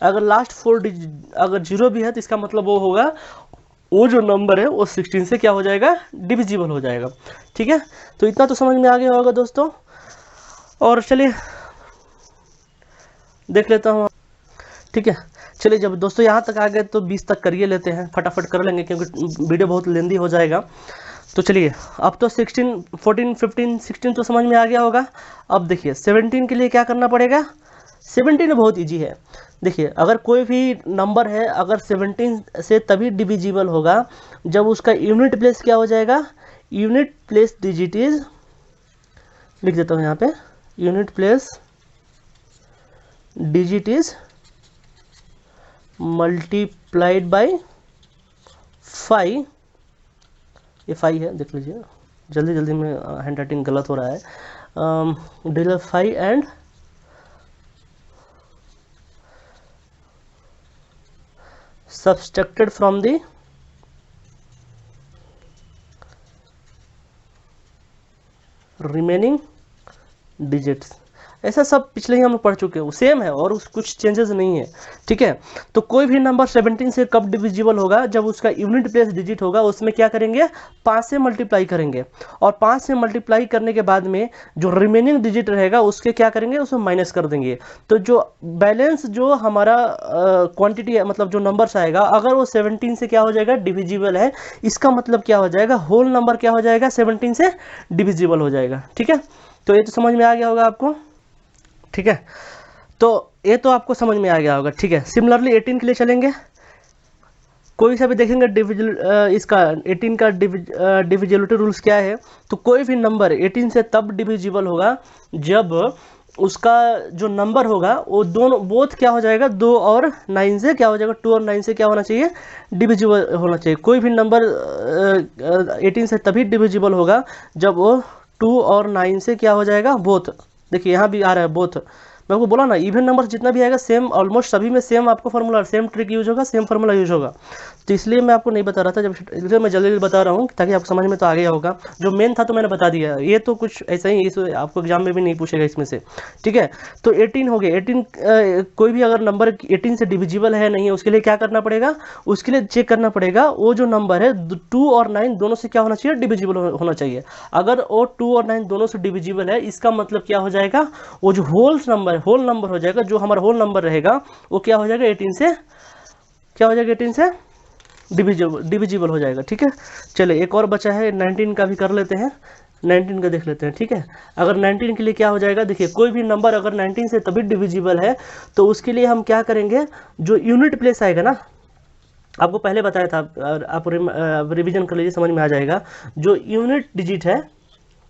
अगर लास्ट 4 डिजिट अगर 0 भी है तो इसका मतलब वो होगा, वो जो नंबर है वो 16 से क्या हो जाएगा, डिविजिबल हो जाएगा। ठीक है, तो इतना तो समझ में आ गया होगा दोस्तों। और चलिए देख लेता हूँ। ठीक है, चलिए जब दोस्तों यहाँ तक आ गए तो 20 तक करिए लेते हैं, फटाफट कर लेंगे क्योंकि वीडियो बहुत लेंदी हो जाएगा। तो चलिए अब तो 16, 14, 15, 16 तो समझ में आ गया होगा। अब देखिए 17 के लिए क्या करना पड़ेगा। 17 बहुत इजी है। देखिए अगर कोई भी नंबर है, अगर 17 से तभी डिविजिबल होगा जब उसका यूनिट प्लेस क्या हो जाएगा, यूनिट प्लेस डिजिट इज, लिख देता हूँ यहाँ पे, unit place digit is multiplied bye 5। ये 5 है, देख लीजिए जल्दी जल्दी में, हैंड राइटिंग गलत हो रहा है। Division 5 and subtracted from the remaining digits. ऐसा सब पिछले ही हम लोग पढ़ चुके हैं, सेम है और कुछ चेंजेस नहीं है। ठीक है, तो कोई भी नंबर 17 से कब डिविजिबल होगा, जब उसका यूनिट प्लेस डिजिट होगा, उसमें क्या करेंगे, 5 से मल्टीप्लाई करेंगे, और 5 से मल्टीप्लाई करने के बाद में जो रिमेनिंग डिजिट रहेगा उसके क्या करेंगे, उसमें माइनस कर देंगे। तो जो बैलेंस जो हमारा क्वांटिटी है, मतलब जो नंबर्स आएगा, अगर वो 17 से क्या हो जाएगा, डिविजिबल है, इसका मतलब क्या हो जाएगा, होल नंबर क्या हो जाएगा, 17 से डिविजिबल हो जाएगा। ठीक है, तो ये तो समझ में आ गया होगा आपको। ठीक है, तो ये तो आपको समझ में आ गया होगा। ठीक है, सिमिलरली 18 के लिए चलेंगे। कोई सा भी देखेंगे इसका 18 का डिविजिबिलिटी रूल्स क्या है। तो कोई भी नंबर 18 से तब डिविजिबल होगा जब उसका जो नंबर होगा वो दोनों बोथ क्या हो जाएगा, 2 और 9 से क्या हो जाएगा, 2 और 9 से क्या होना चाहिए, डिविजिबल होना चाहिए। कोई भी नंबर 18 से तभी डिविजिबल होगा जब वो 2 और 9 से क्या हो जाएगा, बोथ। देखिए यहाँ भी आ रहा है बोथ, मैं आपको बोला ना, इवन नंबर जितना भी आएगा सेम, ऑलमोस्ट सभी में सेम आपको फॉर्मूला, सेम ट्रिक यूज होगा, सेम फॉर्मूला यूज होगा। तो इसलिए मैं आपको नहीं बता रहा था, जब इसलिए मैं जल्दी बता रहा हूँ ताकि आपको समझ में तो आ गया होगा। जो मेन था तो मैंने बता दिया, ये तो कुछ ऐसा ही, इस आपको एग्जाम में भी नहीं पूछेगा इसमें से, ठीक है। तो 18 हो गए। 18 कोई भी अगर नंबर 18 से डिविजिबल है नहीं है, उसके लिए क्या करना पड़ेगा, उसके लिए चेक करना पड़ेगा वो जो नंबर है 2 और 9 दोनों से क्या होना चाहिए, डिविजिबल होना चाहिए। अगर वो 2 और 9 दोनों से डिविजिबल है, इसका मतलब क्या हो जाएगा, वो जो होल नंबर हो जाएगा, जो हमारा होल नंबर रहेगा वो क्या हो जाएगा, 18 से क्या हो जाएगा, 18 से डिविजिबल हो जाएगा, ठीक है। चलिए एक और बचा है, 19 का भी कर लेते हैं, 19 का देख लेते हैं, ठीक है। अगर 19 के लिए क्या हो जाएगा, देखिए कोई भी नंबर अगर 19 से तभी डिविजिबल है तो उसके लिए हम क्या करेंगे, जो यूनिट प्लेस आएगा ना, आपको पहले बताया था, आप रिवीजन कर लीजिए, समझ में आ जाएगा। जो यूनिट डिजिट है,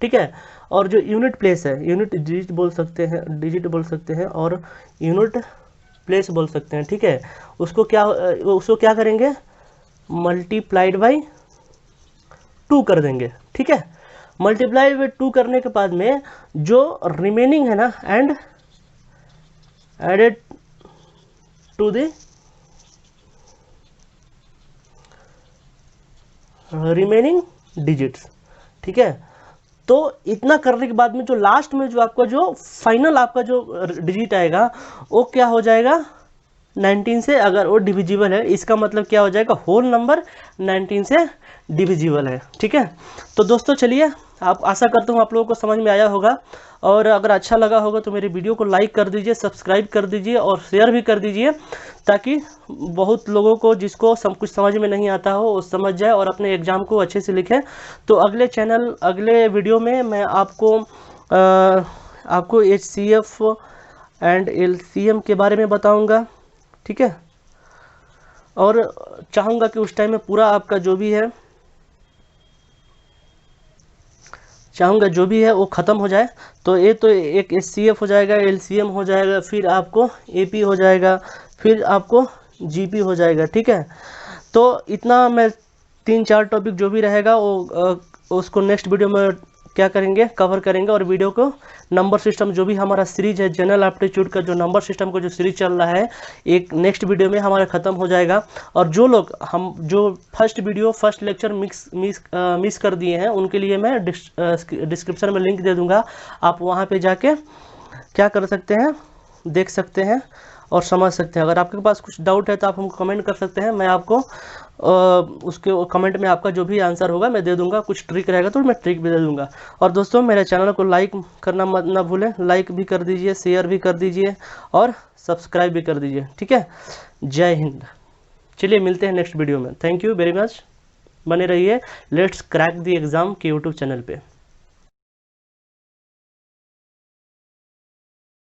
ठीक है, और जो यूनिट प्लेस है, यूनिट डिजिट बोल सकते हैं, डिजिट बोल सकते हैं, और यूनिट प्लेस बोल सकते हैं, ठीक है। उसको क्या करेंगे, मल्टीप्लाइड बाई 2 कर देंगे, ठीक है। मल्टीप्लाई बाई 2 करने के बाद में जो रिमेनिंग है ना, and added to the remaining digits, ठीक है। तो इतना करने के बाद में जो लास्ट में जो आपका जो फाइनल आपका जो डिजिट आएगा वो क्या हो जाएगा, 19 से, अगर वो डिविजिबल है, इसका मतलब क्या हो जाएगा, होल नंबर 19 से डिविजिबल है, ठीक है। तो दोस्तों चलिए, आप आशा करता हूँ आप लोगों को समझ में आया होगा, और अगर अच्छा लगा होगा तो मेरी वीडियो को लाइक कर दीजिए, सब्सक्राइब कर दीजिए और शेयर भी कर दीजिए, ताकि बहुत लोगों को जिसको कुछ समझ में नहीं आता हो वो समझ जाए और अपने एग्ज़ाम को अच्छे से लिखें। तो अगले वीडियो में मैं आपको HCF एंड LCM के बारे में बताऊंगा, ठीक है। और चाहूँगा कि उस टाइम में पूरा आपका जो भी है वो ख़त्म हो जाए। तो ये तो एक HCF हो जाएगा, LCM हो जाएगा, फिर आपको AP हो जाएगा, फिर आपको GP हो जाएगा, ठीक है। तो इतना मैं 3-4 टॉपिक जो भी रहेगा वो उसको नेक्स्ट वीडियो में क्या करेंगे, कवर करेंगे। और वीडियो को नंबर सिस्टम जो भी हमारा सीरीज है, जनरल एप्टीट्यूड का जो नंबर सिस्टम का जो सीरीज चल रहा है, एक नेक्स्ट वीडियो में हमारा ख़त्म हो जाएगा। और जो लोग जो फर्स्ट लेक्चर मिस कर दिए हैं, उनके लिए मैं डिस्क्रिप्शन में लिंक दे दूंगा, आप वहाँ पे जाके क्या कर सकते हैं, देख सकते हैं और समझ सकते हैं। अगर आपके पास कुछ डाउट है तो आप हमको कमेंट कर सकते हैं, मैं आपको उसके कमेंट में आपका जो भी आंसर होगा मैं दे दूंगा। कुछ ट्रिक रहेगा तो मैं ट्रिक भी दे दूंगा। और दोस्तों मेरे चैनल को लाइक करना मत ना भूलें, लाइक भी कर दीजिए, शेयर भी कर दीजिए और सब्सक्राइब भी कर दीजिए, ठीक है। जय हिंद। चलिए मिलते हैं नेक्स्ट वीडियो में। थैंक यू वेरी मच, बने रहिए लेट्स क्रैक द एग्ज़ाम के यूट्यूब चैनल पे।